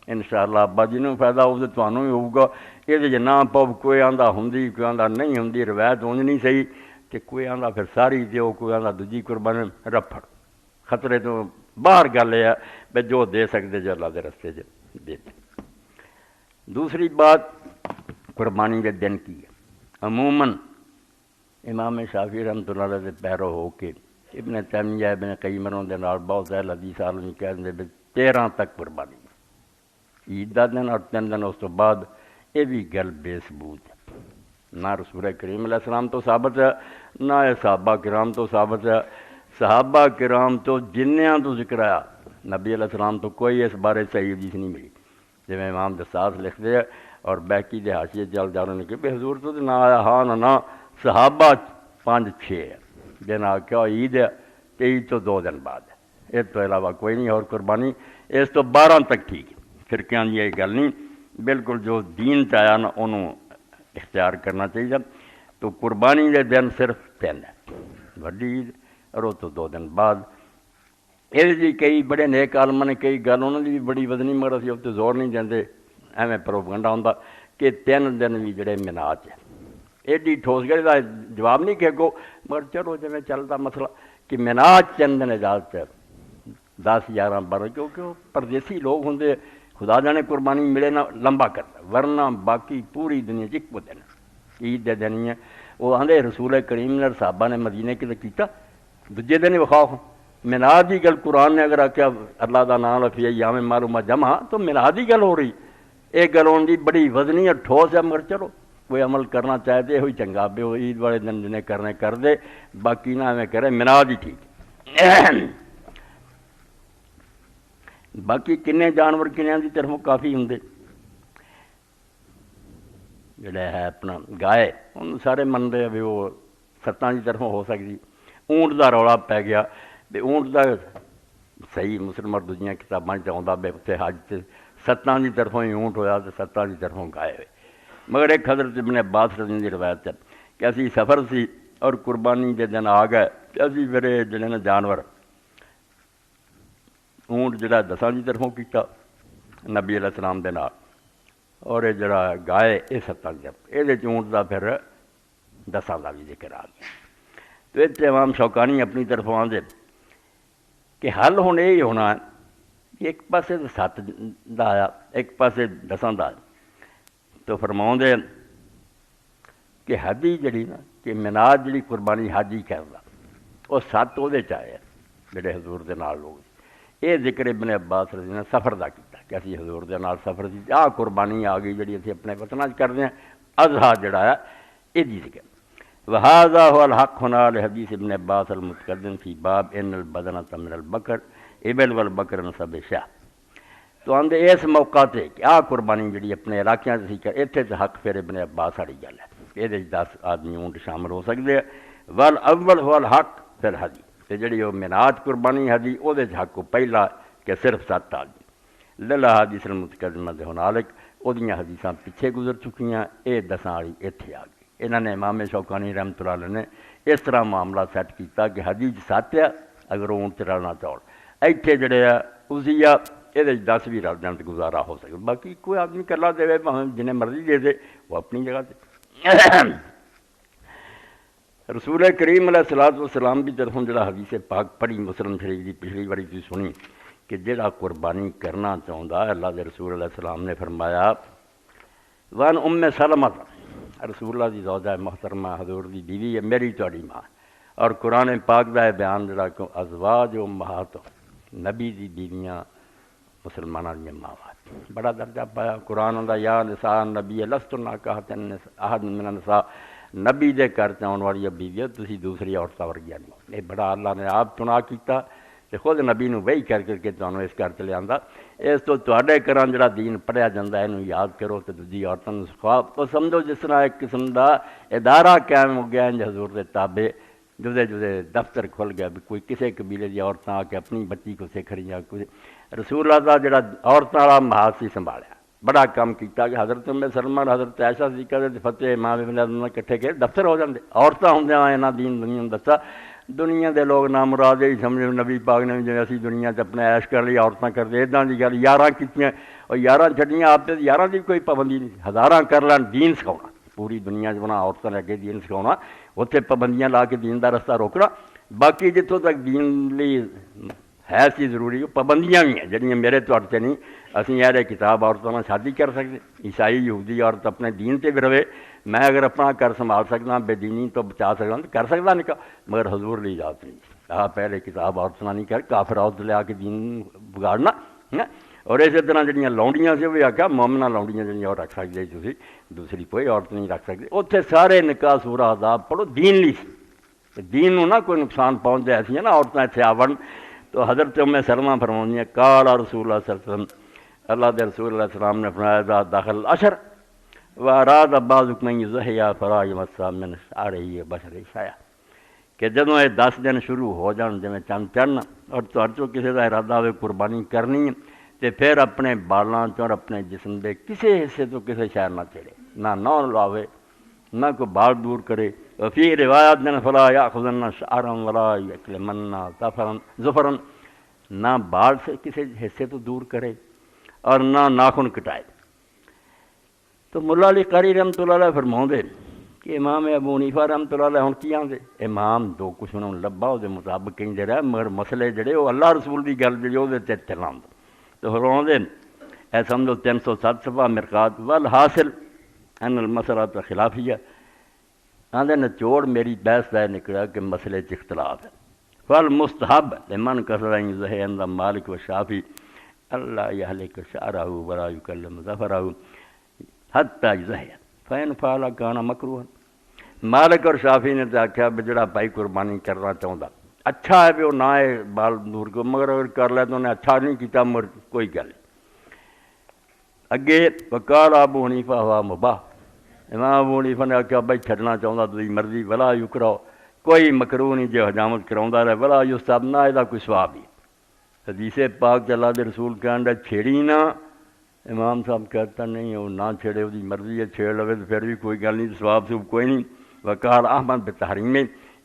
Speaker 1: انشاءاللہ ابا جی نوں فائدہ ہوگا تمہوں بھی ہوگا یہ نہ پاؤ کوئی آندا ہوندی کوئی آندا نہیں ہوندی روایت اونج نہیں صحیح کہ کوئی آندا پھر ساری دیو کوئی آندا دوجی قربانی رپھڑ خطرے تو باہر گل یہ ہے بے جو دے سکتے جو اللہ دے رستے دے دیتے دوسری بات قربانی کے دن کی ہے عموماً امام شافعی رحمۃ اللہ علیہ دے پیرو ہو کے ابن تیمیہ ابن قیم دے نال بہت سارے حدیث عالم کہہ دے 13 تک قربانی عید دا دن اور 3 دن اس تو بعد یہ بھی گل بے ثبوت ہے نہ رسول کریم علیہ السلام تو ثابت ہے نہ صحابہ کرام تو ثابت ہے صحابہ کرام تو جنیاں تو ذکر آیا نبی علیہ السلام تو کوئی اس بارے صحیح حدیث نہیں ملی جی امام دساس لکھتے ہیں اور بیکی دے حاشیے چل جا رہے ہیں کہ بے حضور تو نہ آیا ہاں نہ صحابہ 5-6 ہے دن آ کیا عید ہے کہ عید تو 2 دن بعد ہے اس تو علاوہ کوئی نہیں اور قربانی اس تو 12 تک ٹھیک ہے فرقیاں دی یہ گل نہیں بالکل جو دین چاہیا نا انہوں اختیار کرنا چاہیے تو قربانی دے دن صرف 3 ہے وڈی عید اور وہ تو 2 دن بعد یہ جی کئی بڑے نیک عالم نے کئی گل انہوں نے بھی بڑی وزنی مگر اسی اتنے زور نہیں دیں ایویں پروپگنڈا ہوں کہ 3 دن بھی جڑے مناج ہے ایڈی ٹھوس گئے کا جواب نہیں کہ کو مگر چلو جی چلتا مسئلہ کہ مناج 3 دن اجازت ہے 10-11-12 کیونکہ وہ پردیسی لوگ ہوں خدا جانے قربانی ملے نہ لمبا کرتا ورنہ باقی پوری دنیا ایک دن عید دے دن ہی ہے وہ آدھے رسول کریم نے صحابہ نے مدینے کے کیتا دوجے دن ہی وخاؤ مناد کی گل قرآن نے اگر آخیا اللہ کا نام لفی ایام معلومہ جمع تو مناد کی گل ہو رہی ایک گل ہونے کی بڑی وزنی اور ٹھوس ہے مگر چلو کوئی عمل کرنا چاہتے ہوئی چنگا بے وہ عید والے دن جنہیں کرنے کر دے باقی نہ ہمیں کرے مناد ہی ٹھیک باقی کنے جانور کنیاں دی طرفوں کافی ہوں جڑا ہے اپنا گائے ان سارے منتے بھی وہ 7 کی طرفوں ہو سکتی اونٹ دا رولا پی گیا بھی اونٹ دا صحیح مسلم اور دوجیاں کتاباں چاہتا بھی اتنے حج سے 7 کی طرفوں ہی اونٹ ہویا تو 7 کی طرفوں گائے ہوئے مگر ایک حضرت ابن عباس رضی اللہ عنہ دی روایت ہے کہ اسی سفر سی اور قربانی کے دن آ گئے کہ اسی پھر جڑے نا جانور اونٹ جڑا 10 کی طرفوں کیتا نبی علیہ السلام دے نال اور یہ جڑا گائے یہ 7 کی طرف یہ اونٹ دا پھر 10 کا بھی ذکر آ گیا تو اتنے امام شوکانی اپنی طرفوں آدھے کہ حل ہوں یہ ہونا کہ ایک پاسے 7 دا آیا ایک پاسے 10 دا آیا تو فرماؤں دے کہ حدی جڑی نا کہ مناد جڑی قربانی حاجی کردا وہ 7 وہ چاہے جڑے حضور دے نال لوگ یہ ذکر ابن عباس رضی نے سفر دا کیتا کہ اسی حضور دے نال سفر دی قربانی آ گئی جڑی اسی اپنے وطناں کرتے ہیں اضحیٰ جڑا ہے یہ ذکر وہذا هو الحق هنا لحدیث ابن عباس المتقدم فی باب ان البدنۃ من البقر ابل والبقر نسب شاہ تو آدھے اس موقع تے کہ قربانی جڑی اپنے علاقے سے کر اتنے تو حق پھر ابن عباس والی گل ہے یہ 10 آدمی اونٹ شامل ہو سکتے ہیں والاول هو الحق پھر حدی تے جڑی وہ مناج قربانی حدی وہ حق کو پہلا کہ صرف 7 آدمی للہ حدیث المتقدمہ ہنالک وہ حدیثاں پیچھے گزر چکی ہیں یہ 10 والی اتنے آ گئی انہوں نے امام شوکانی رحمۃ اللہ علیہ نے اس طرح معاملہ سیٹ کیتا کہ حدیث 7 ہے اگر اونٹ تے رلنا چاہو ایتھے جڑے ہے اُسیا یہ 10 بھی رل جان گزارا ہو سکے باقی کوئی آدمی کلا دے جنہیں مرضی دے دے وہ اپنی جگہ تے رسول کریم علیہ الصلوۃ والسلام کی طرفوں جڑا حدیث پاک پڑھی مسلم شریف کی پچھلی باری تھی سنی کہ جڑا قربانی کرنا چاہتا ہے اللہ کے رسول علیہ السلام نے فرمایا وان ام سلمہ رسول اللہ کی زوجہ محترمہ حضور دی بیوی ہے میری تہاڈی ماں اور قرآن پاک کا بیان جڑا کہ ازواج امہات نبی دی بیویاں مسلمانوں دی ماواں بڑا درجہ پایا قرآن دا یا نساء نبی لستن کہتے ہیں احد من النساء نبی دے گھر آنے والی بیوی تسی دوسری عورتوں ورگیا نہیں یہ بڑا اللہ نے آپ چنا کیتا تے خود نبی نو وہی کر کے تمہیں اس گھر لیا اس تو تواڈے گھراں جڑا دین پڑھیا جاتا ہے یہ یاد کرو تو دوجی عورتوں کو سکھاؤ تو سمجھو جس طرح ایک قسم دا ادارہ قائم ہو گیا ہے حضور دے تابع جدے دفتر کھل گیا بھی کوئی کسی قبیلے دی عورتیں آ کے اپنی بچی کو سکھڑی یا کوئی رسول اللہ دا جڑا عورتوں والا محاذ سی سنبھالیا بڑا کام کیتا کہ حضرت ام سلمہ حضرت عائشہ صدیقہ دے فتح امام ابن حزم کٹھے کے دفتر ہو جاندے عورتاں ہوندیاں انہاں دین دنیا دسا دنیا دے لوگ نامراد ہی سمجھو نبی پاک نے جی اسی دنیا تے اپنے عیش کر لی عورتاں کردے ادا دی گل 11 کیتیاں اور 11 چھڈیاں آپ تے 11 دی کوئی پابندی نہیں ہزاراں کر لین دین سکھاؤنا پوری دنیا بنا عورتوں لگے دین سکھاؤنا اتنے پابندیاں لا کے دین دا رستہ روکنا باقی جتوں تک دین لی ہے سی ضروری پابندیاں بھی ہیں جہاں میرے تو سے نہیں اسی اہل کتاب عورتوں میں شادی کر سکتے عیسائی یہودی عورت اپنے دین تے بھی رہے میں اگر اپنا گھر سنبھال سکتا بے دینی تو بچا سکتا تو کر سکتا نکاح مگر حضور لی اجازت نہیں آپ پہلے کتاب عورتوں نہیں کر کافر عورت لیا کے دین بگاڑنا اور اسی طرح جہاں لونڈیاں سے بھی آخیا مومنہ لونڈیاں جہاں اور رکھ سکتے تھی دوسری کوئی عورت نہیں رکھ سکتے اتنے سارے نکاح سورہ عذاب پڑھو دین لی سی دین نو نہ کوئی نقصان پہنچ جائے ایسا نا عورتیں اتنے آون تو حضرت ام سلمہ فرماؤں قال رسول اللہ صلی اللہ علیہ وسلم اللہ کے رسول علیہ السلام نے فرمایا داخل العشر واراد بعضکم ان یضحی فلا یمس من شعرہ بشر شیئا کہ جدوں یہ 10 دن شروع ہو جان جویں چند چڑھنا اور تہاڈے چوں کسی کا ارادہ ہوئے قربانی کرنی ہے تو پھر اپنے بالاں چوں اور اپنے جسم دے کسی حصے تو کسی شے نہ چڑھے نہ لاوے نہ کوئی بال دور کرے وفی روایات دن فلا یاخذن شعرا ولا یکلمن ظفرا نہ بال سے کسی حصے تو دور کرے اور نہ ناخن کٹائے تو ملا علی قاری رحمۃ اللہ علیہ فرماؤندے کہ امام ابو حنیفہ رحمۃ اللہ علیہ ہن کی آندے امام دو کچھ انہوں لبا وہ مطابق کہندے رہے مگر مسئلے جڑے وہ اللہ رسول دی گل جڑی وہ تے چلان تو فرماؤندے اے سمجھو 307 صفحہ مرقات والحاصل ان المسئلہ خلافیہ آندے نچوڑ میری بحث دا نکلا کہ مسئلے چ اختلاف ہے فالمستحب لمن کثر ان یضحی عند مالک و شافعی اللہ یہلک شعرہ ولا یکلم ظفرہ حتی یضحی فین فعل کان مکروہ مالک اور شافعی نے آخیا بھی جڑا بھائی قربانی کرنا چاہتا اچھا ہے بھی وہ نہ بال دور کو مگر اگر کر لے تو انہیں اچھا نہیں کیتا مگر کوئی گل اگے وقال ابو حنیفہ ہوا مباح امام ابو حنیفہ نے آخیا بھائی چھڈنا چاہتا تھی مرضی ولا یکرہ کوئی مکروہ نہیں جو حجامت کراؤندا رہے ولا یستحب نہ یہ کوئی ثواب ہی حدیث پاک اللہ دے رسول کہن ڈے چھیڑی نہ امام صاحب کہتا نہیں وہ نہ چھیڑے وہ مرضی ہے چھیڑ لوے تو پھر بھی کوئی گل نہیں ثواب سے کوئی نہیں وقال احمد بتحریم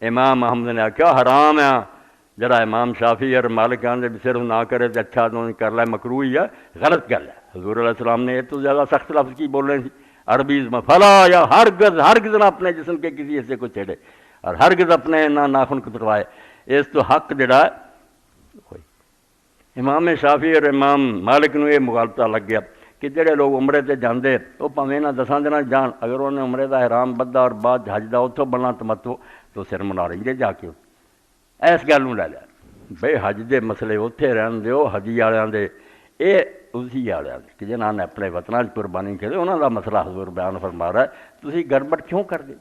Speaker 1: امام احمد نے آخیا حرام ہے جڑا امام شافعی اور مالک آندے بھی صرف نہ کرے تو اچھا تو کر لے مکروہ ہی ہے غلط گل ہے حضور علیہ السلام نے یہ تو زیادہ سخت لفظ کی بول رہے تھے عربی میں فلا یا ہرگز نہ اپنے جسم کے کسی حصے کو چھیڑے اور ہرگز اپنے نہ ناخن کو کٹوائے اس تو حق جڑا ہے کوئی امام شافعی اور امام مالک نو یہ مغالطہ لگ گیا کہ جڑے لوگ عمرے تے جاندے وہ پاویں نہ 10 دن جان اگر انہیں عمرے دا احرام بدھا اور بعد حج دا اتوں بننا تمتو تو سر منا رہی جا کے اس گل لے لیا بھائی حج دے مسئلے اتنے رہن دیو حجی والوں دے یہ اسی والوں دے کہ جنہوں نے اپنے وطنوں قربانی کرے انہوں دا مسئلہ حضور بیان فرما رہا ہے تسی گڑبڑ کیوں کر دے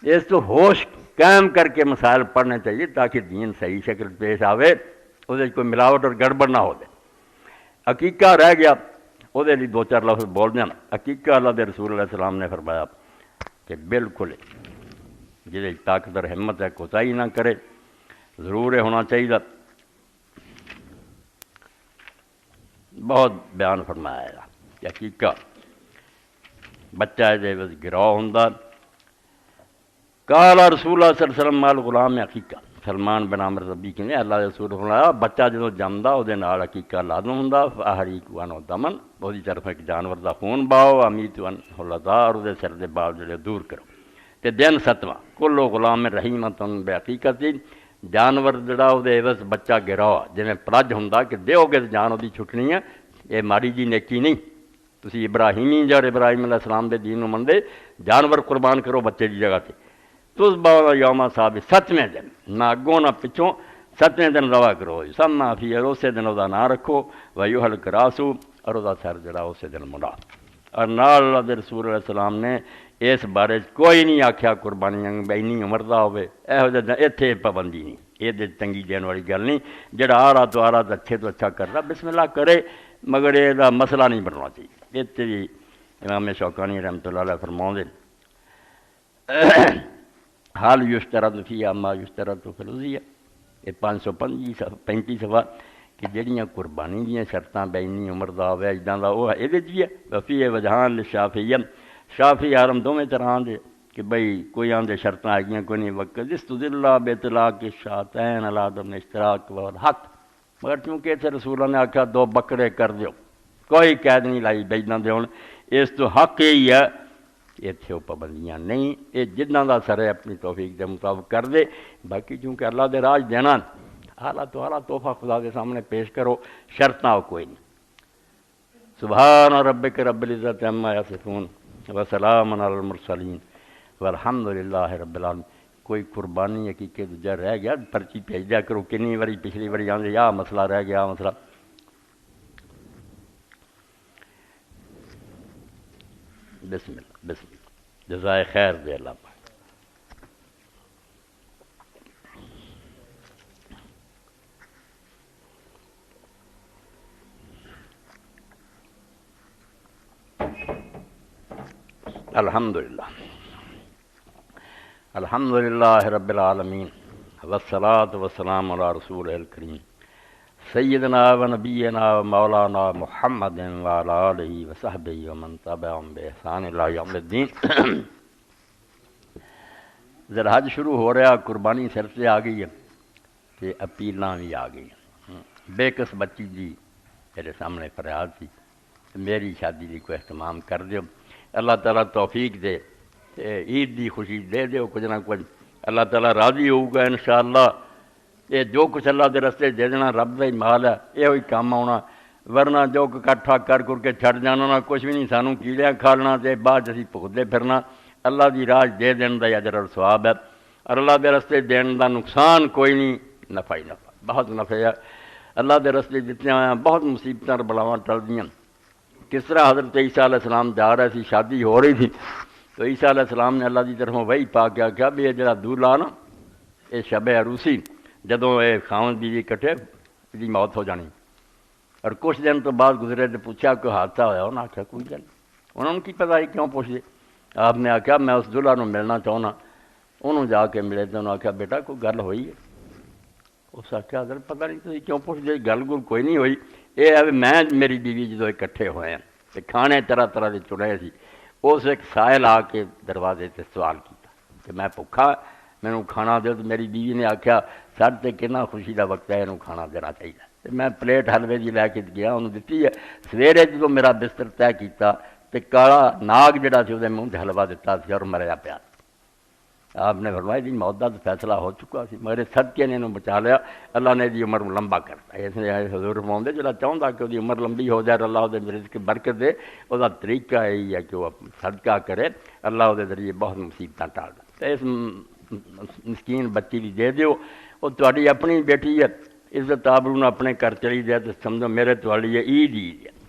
Speaker 1: اس تو ہوش قائم کر کے مسائل پڑھنے چاہیے تاکہ دین صحیح شکل پیش آوے وہ کوئی ملاوٹ اور گڑبڑ نہ ہو جائے عقیقہ رہ گیا وہ 2-4 لفظ بول دیں عقیقہ اللہ دے رسول علیہ السلام نے فرمایا کہ بالکل جی طاقت اور ہمت ہے کوتاہی نہ کرے ضرور ہونا چاہیے بہت بیان فرمایا ہے کہ عقیقہ بچہ جی گروہ ہوں قال رسول اللہ صلی اللہ علیہ وسلم مال غلام عقیقہ سلمان بن عامر ربی نے اللہ کے رسول فرمایا بچہ جدوں جمدا وہ عقیقہ لازم ہوں احریق وانو دمن وہ طرف ایک جانور دا خون باؤ امیت ون ہلدا اور وہ سر دے بال جڑے دور کرو تے دن 7واں کلو غلام رحیمتن بحقیقت جانور جڑا وہ عوض بچہ گراؤ جویں پرج ہوندا کہ دیو گے جان وہ چھٹنی ہے، یہ ماڑی جی نیکی نہیں۔ تسی ابراہیمی جڑ ابراہیم علیہ السلام دے دین نو منتے جانور قربان کرو بچے دی جگہ تے تذبح یوم ثابت 7ویں دن، نہ اگوں نہ پچھوں 7ویں دن ذبح کرو سما فی اسی دن وہ نام رکھو ویحلق راسو اور وہ سر جڑا اسی دن مڑا۔ اور نال اللہ دے رسول علیہ السلام نے اس بارے کوئی نہیں آکھیا قربانی اینی عمر دا ہوے یہو جہا اتنے پابندی نہیں، یہ تنگی دین والی گل نہیں۔ جڑا آ رہا تو اچھے تو اچھا کرنا بسم اللہ کرے، مگر یہ مسئلہ نہیں بننا چاہیے۔ یہ تیری امام شوکانی رحمۃ اللہ علیہ فرماؤں دے حال یشترط فی ما یشترط فی الضحیہ، یہ 535 صفحہ کہ جہڑیاں قربانی دیاں شرطاں بینی عمر دا ہوے اجداں دا وہ یہ بھی ہے۔ وفی وجہان للشافعیہ، شافعی عالم دونوں طرح دے کہ بھئی کوئی آندے شرطاں آگیاں کوئی نہیں وقت استدل باطلاق الشاتین علی عدم اشتراک والحق، مگر چونکہ اتنے رسولہ نے آکھا 2 بکرے کر دیو، کوئی قید نہیں لائی بیجنا دے ہون، اس تو حق یہی ہے اتنے وہ پابندیاں نہیں، یہ جنہاں دا سر ہے اپنی توفیق دے مطابق کر دے۔ باقی چونکہ اللہ دے راج دینا اعلیٰ تو اعلیٰ تحفہ خدا کے سامنے پیش کرو، شرطاں کوئی نہیں۔ سبحان ربک رب العزت عما یصفون وسلام علی المرسلین والحمد للہ رب العالمین۔ کوئی قربانی عقیقے دوجا رہ گیا پرچی بھیج دیا کرو، کنی واری پچھلی واری آدھے یا مسئلہ رہ گیا مسئلہ۔ بسم اللہ بسم اللہ، جزائے خیر دے اللہ پاک۔ الحمدللہ الحمدللہ رب العالمین والصلاة والسلام علی رسول الکریم سیدنا و نبینا و مولانا محمد وعلی آلہ وصحبہ ومن تبعہم بإحسان الی یوم الدین۔ ذرا حج شروع ہو رہا، قربانی سر سے آ گئی ہے کہ اپیلاں بھی آ گئی ہیں۔ بے کس بچی جی میرے سامنے فریاد تھی میری شادی دی کو اہتمام کر دیو، اللہ تعالیٰ توفیق دے، عید دی خوشی دے دیو کچھ نہ کچھ، اللہ تعالیٰ راضی ہوگا انشاءاللہ۔ یہ جو کچھ اللہ دے رستے دے دینا رب دا ہی مال ہے، یہ ہوئی کام آنا، ورنہ جو کٹھا کر کے چھڑ جانا نہ کچھ بھی نہیں، سانوں کیڑیاں کھالنا تے بعد اسی بھگتے پھرنا۔ اللہ دی راج دے دین دا اجر اور ثواب ہے، اور اللہ دے رستے دین دا نقصان کوئی نہیں، نفع ہی نفع، بہت نفع ہے۔ اللہ دے رستے جتنے آیا بہت مصیبتیں اور بلاواں ٹل دیاں۔ کس طرح حضرت عیسیٰ علیہ السلام جا رہے تھی، شادی ہو رہی تھی، تو عیسیٰ علیہ السلام نے اللہ دی طرفوں وحی پا کے کیا بھی یہ جڑا دولہا نا یہ شب عروسی جدوں یہ خاوند بیوی کٹھے دی موت ہو جانی، اور کچھ دن تو بعد گزرے تو پوچھا کوئی حادثہ ہوا، انہوں نے آخیا کوئی گل، انہوں نے کی پتا ہی کیوں پوچھ دے۔ آپ نے آخیا میں اس دولہا نو ملنا چاہنا، انہوں جا کے ملے تو انہوں نے آخیا بیٹا کوئی گل ہوئی ہے؟ اس آخیا حضرت پتہ نہیں تھی کیوں پوچھ دے، گل کوئی نہیں ہوئی، یہ ہے میں میری بیوی جدو اکٹھے ہوئے ہیں کھانے طرح طرح کے چنے سی، اس ایک سائل آ کے دروازے تے سوال کیتا کہ میں بھوکھا مینوں کھانا دیو، تو میری بیوی نے آخیا سر تے کتنا خوشی کا وقت ہے، انہوں کھانا دینا چاہیے۔ میں پلیٹ حلوے دی لے کے گیا انہوں دیتی ہے، سویرے جدو میرا بستر طے کیتا تے کالا ناگ جڑا سی وہ منہ تے حلوہ دیتا سی اور مریا پیا۔ آپ نے فرمایا جی موت کا فیصلہ ہو چکا سی، میرے صدقے نے انہوں بچا لیا، اللہ نے دی عمر لمبا کرتا ہے۔ اس نے حضور فرماؤندے جڑا چاہتا کہ وہ عمر لمبی ہو جائے، اللہ دے رزق کی برکت دے، وہ طریقہ یہی ہے کہ وہ صدقہ کرے، اللہ وہ ذریعے بہت مصیبتیں ٹال دے۔ اس مسکین بچی بھی دے دیو، وہ تہاڈی اپنی بیٹی ہے، عزت آبرو اپنے گھر چلی جائے تو سمجھو میرے تہاڈی عید عید ہے۔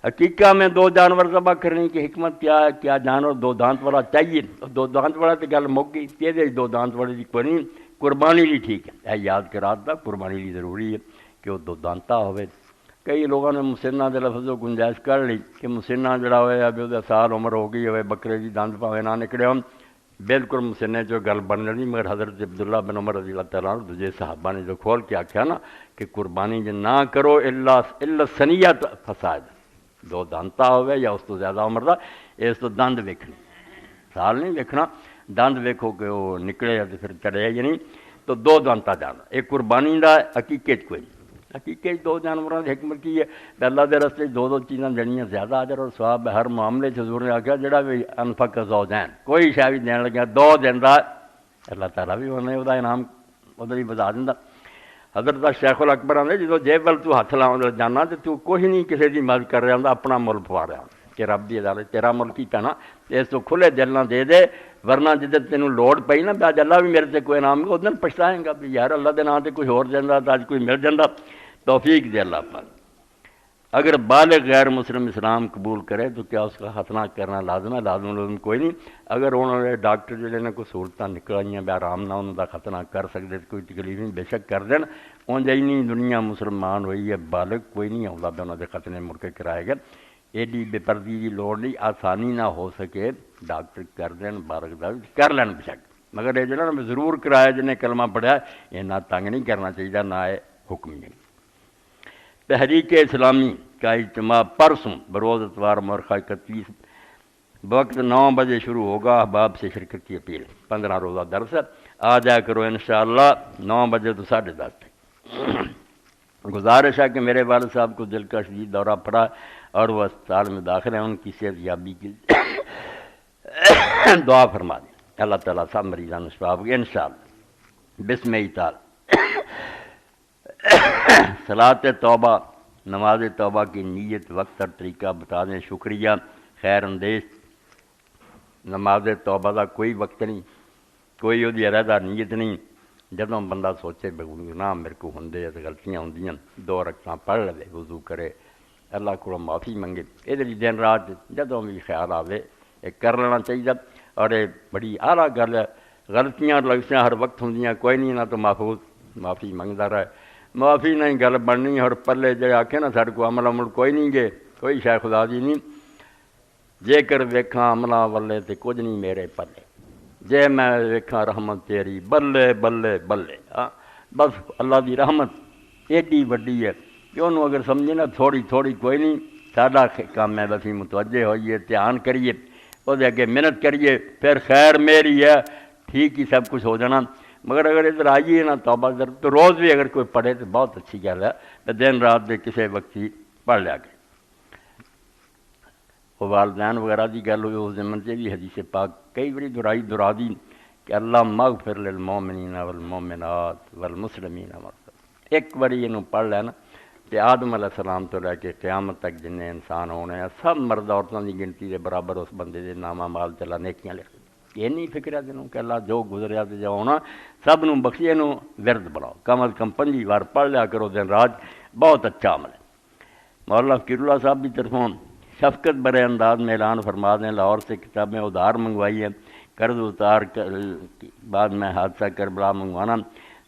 Speaker 1: حقیقہ میں 2 جانور ذبح کرنے کی حکمت کیا ہے؟ کیا جانور 2 دانت والا چاہیے؟ 2 دانت والا تو گل مک گئی، یہ 2 دانت والے کی کوئی نہیں، قربانی لی ٹھیک ہے، یاد کرا دا قربانی لی ضروری ہے کہ وہ 2 دانتا ہوئے۔ کئی لوگوں نے مسنہ دے لفظ و گنجائش کر لی کہ مسنہ جڑا ہوئے ابھی وہ سال عمر ہو گئی ہوئے بکرے کی دانت پاوے نہ نکلے ہوں، بالکل مسنے جو گل بن رہی، مگر حضرت عبداللہ بن عمر رضی اللہ تعالیٰ عنہ دوجے صحابہ نے جو کھول کے آخیا نا کہ قربانی جو نہ کرو الا سنیت فساد، 2 دانتا ہوئے یا اس تو زیادہ عمر دا، اس تو دند ویکھنے، سال نہیں ویکھنا، دند ویکھو کہ وہ نکلے تو پھر چڑھے یا نہیں، تو 2 دانتا جانا، ایک قربانی دا عقیقے کوئی نہیں۔ حقیقت دو جانوروں کی حکمت کی ہے کہ اللہ دے رستے دو چیزاں جڑیاں زیادہ اجر اور ثواب ہے ہر معاملے حضور نے آخیا جڑا بھی انفق زوجین کوئی شے بھی دین لگا دو دیندا اللہ تعالیٰ بھی انہیں وہ انعام ادھر ہی بتا دینا۔ حضرت شیخ الاکبر آدھے جدو جیب ول تو ہاتھ لاؤ جانا تو کوئی نہیں کسی کی مدد کر رہا ہوں اپنا مل پوا رہا کہ رب کی عدالت تیرا مل کی پینا اس تو کھلے دل نہ دے دے ورنہ جدھر تینوں لوڑ پئی نا اج اللہ بھی میرے سے کوئی انعام اس دن پچھتائیں گا بھی یار اللہ کے نام سے کوئی ہور دینا تو اج کوئی مل جاتا توفیق دے اللہ پاک۔ اگر بالغ غیر مسلم اسلام قبول کرے تو کیا اس کا ختنہ کرنا لازم ہے؟ لازم کوئی نہیں۔ اگر انہوں نے ڈاکٹر جڑے نے کوئی سہولتیں نکل آئی ہیں آرام نہ انہوں کا ختنہ کر سکتے کوئی تکلیف نہیں بے شک کر دین اونج نہیں دنیا مسلمان ہوئی ہے بالغ کوئی نہیں آتا بھی انہوں نے ختنے مڑ کے کرائے گا ایڈی بے پردگی کی لوڑ نہیں آسانی نہ ہو سکے ڈاکٹر کر دین بالغ دا کر لین بے شک مگر یہ جڑا ضرور کرایا جنہیں کلمہ پڑھا یہ نہ تنگ نہیں کرنا چاہیے نہ یہ حکم نہیں۔ تحریک اسلامی کا اجتماع پرسوں بروز اتوار مورخہ 31 وقت 9 بجے شروع ہوگا۔ احباب سے شرکت کی اپیل 15 روزہ درس ہے آ جایا کرو انشاءاللہ 9 بجے تو 10:30 تک۔ گزارش ہے کہ میرے والد صاحب کو دل کا شدید دورہ پڑا اور وہ اسپتال میں داخل ہیں ان کی صحت یابی کی دعا فرما دیں اللہ تعالیٰ سب مریضان شفا ہوگی انشاءاللہ۔ بسم تعالی صلاۃ توبہ نماز توبہ کی نیت وقت اور طریقہ بتا دیں شکریہ خیر اندیش۔ نماز توبہ کا کوئی وقت نہیں کوئی وہ علیحدہ نیت نہیں جدوں بندہ سوچے گناہ میرے کو ہوندے غلطیاں ہوندیاں 2 رکعتاں پڑھ لے وضو کرے اللہ کو معافی منگے یہ دن رات جدوں بھی خیال آوے یہ کر لینا چاہیے اور یہ بڑی اعلیٰ گل ہے۔ غلطیاں لگتیاں ہر وقت ہوندیاں کوئی نہیں نہ تو محفوظ معافی منگتا رہے معافی نہیں گل بننی اور پلے جے آکھے نا سارے کو عمل کوئی نہیں گے کوئی شے خدا دی نہیں جے کر ویکھاں عملاں والے تے کچھ نہیں میرے پلے جے میں ویکھاں رحمت تیری بلے بلے بلے بس اللہ دی رحمت ایڈی وڈی ہے کہ انہوں اگر سمجھے نا تھوڑی تھوڑی کوئی نہیں ساڈا کام ہے بس متوجہ ہوئیے دھیان کریے وہ اگے محنت کریے پھر خیر میری ہے ٹھیک ہی سب کچھ ہو جانا مگر اگر ادھر آئیے نا توبہ ادھر تو روز بھی اگر کوئی پڑھے تو بہت اچھی گل ہے تو دن رات دے کسی وقت ہی پڑھ لیا گیا۔ وہ والدین وغیرہ کی گل ہوئی اس زمن سے بھی حدیث پاک کئی باری دہرا دی کہ اللہ مغفر للمومنین والمومنات والمسلمین والمسلمات ایک باری یہ پڑھ لینا کہ آدم علیہ السلام تو لے کے قیامت تک جن انسان ہونے ہیں سب مرد عورتوں کی گنتی کے برابر اس بندے دے نامہ مال چلا نیکیاں لکھ یہ نہیں فکر ہے دنوں کہ اللہ جو گزریا تو جو ہونا سب نوں بخشیے نوں ورد بناؤ کم از کم 5 بار پڑھ لیا کرو دن رات بہت اچھا عمل ہے۔ مولانا فقیر اللہ صاحب کی طرفوں شفقت برے انداز میں اعلان فرما دیں لاہور سے کتابیں ادھار منگوائی ہیں قرض اتار بعد میں حادثہ کربلا منگوانا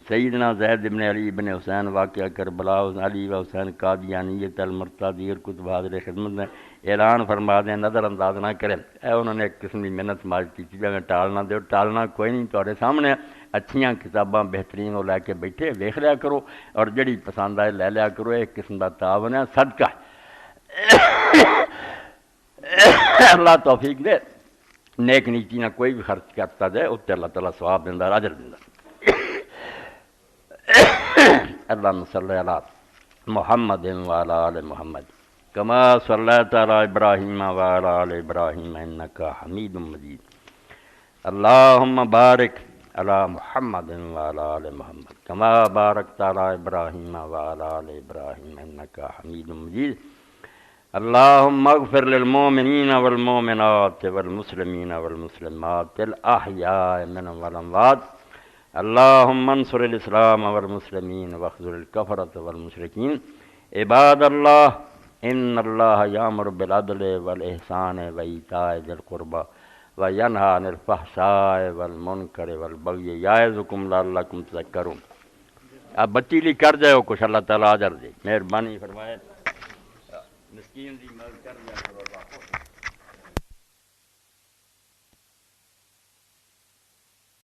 Speaker 1: سیدنا زید ابن علی ابن حسین واقعہ کربلا علی و حسین قادیانیت المرتدیر کتب حاضر خدمت میں اعلان فرما دیں نظر انداز نہ کریں اے انہوں نے ایک قسم کی محنت ماج کی اگر ٹالنا دو ٹالنا کوئی نہیں تھوڑے سامنے اچھیاں کتاباں بہترین وہ لے کے بیٹھے ویکھ لیا کرو اور جڑی پسند آئے لے لیا کرو ایک قسم کا تعاون ہے صدقہ اللہ توفیق دے نیک نیکی نہ کوئی بھی خرچ کرتا جائے اس سے اللہ تعالیٰ ثواب دینا اجر دینا۔ اللہم صلی علی محمد وعلی آل محمد کما صلیت علی ابراہیم وعلی آل ابراہیم انک حمید مجید اللہم بارک علی محمد وعلی آل محمد کما بارکت علی ابراہیم وعلی آل ابراہیم انک حمید مجید اللہم اغفر للمومنین والمومنات والمسلمین والمسلمات الاحیاء منهم والاموات اللہم انصر الاسلام والمسلمین واخذل الکفرۃ والمشرکین عباد اللہ ان اللہ یامر بالعدل والاحسان وایتاء ذی القربى وینہی عن الفحشاء والمنکر والبغی یعظکم لعلکم تذکرون۔ اب بچی لی کر جائے کچھ اللہ تعالیٰ اجر دے مہربانی فرمائے مسکین دی مدد کر دیا کرو۔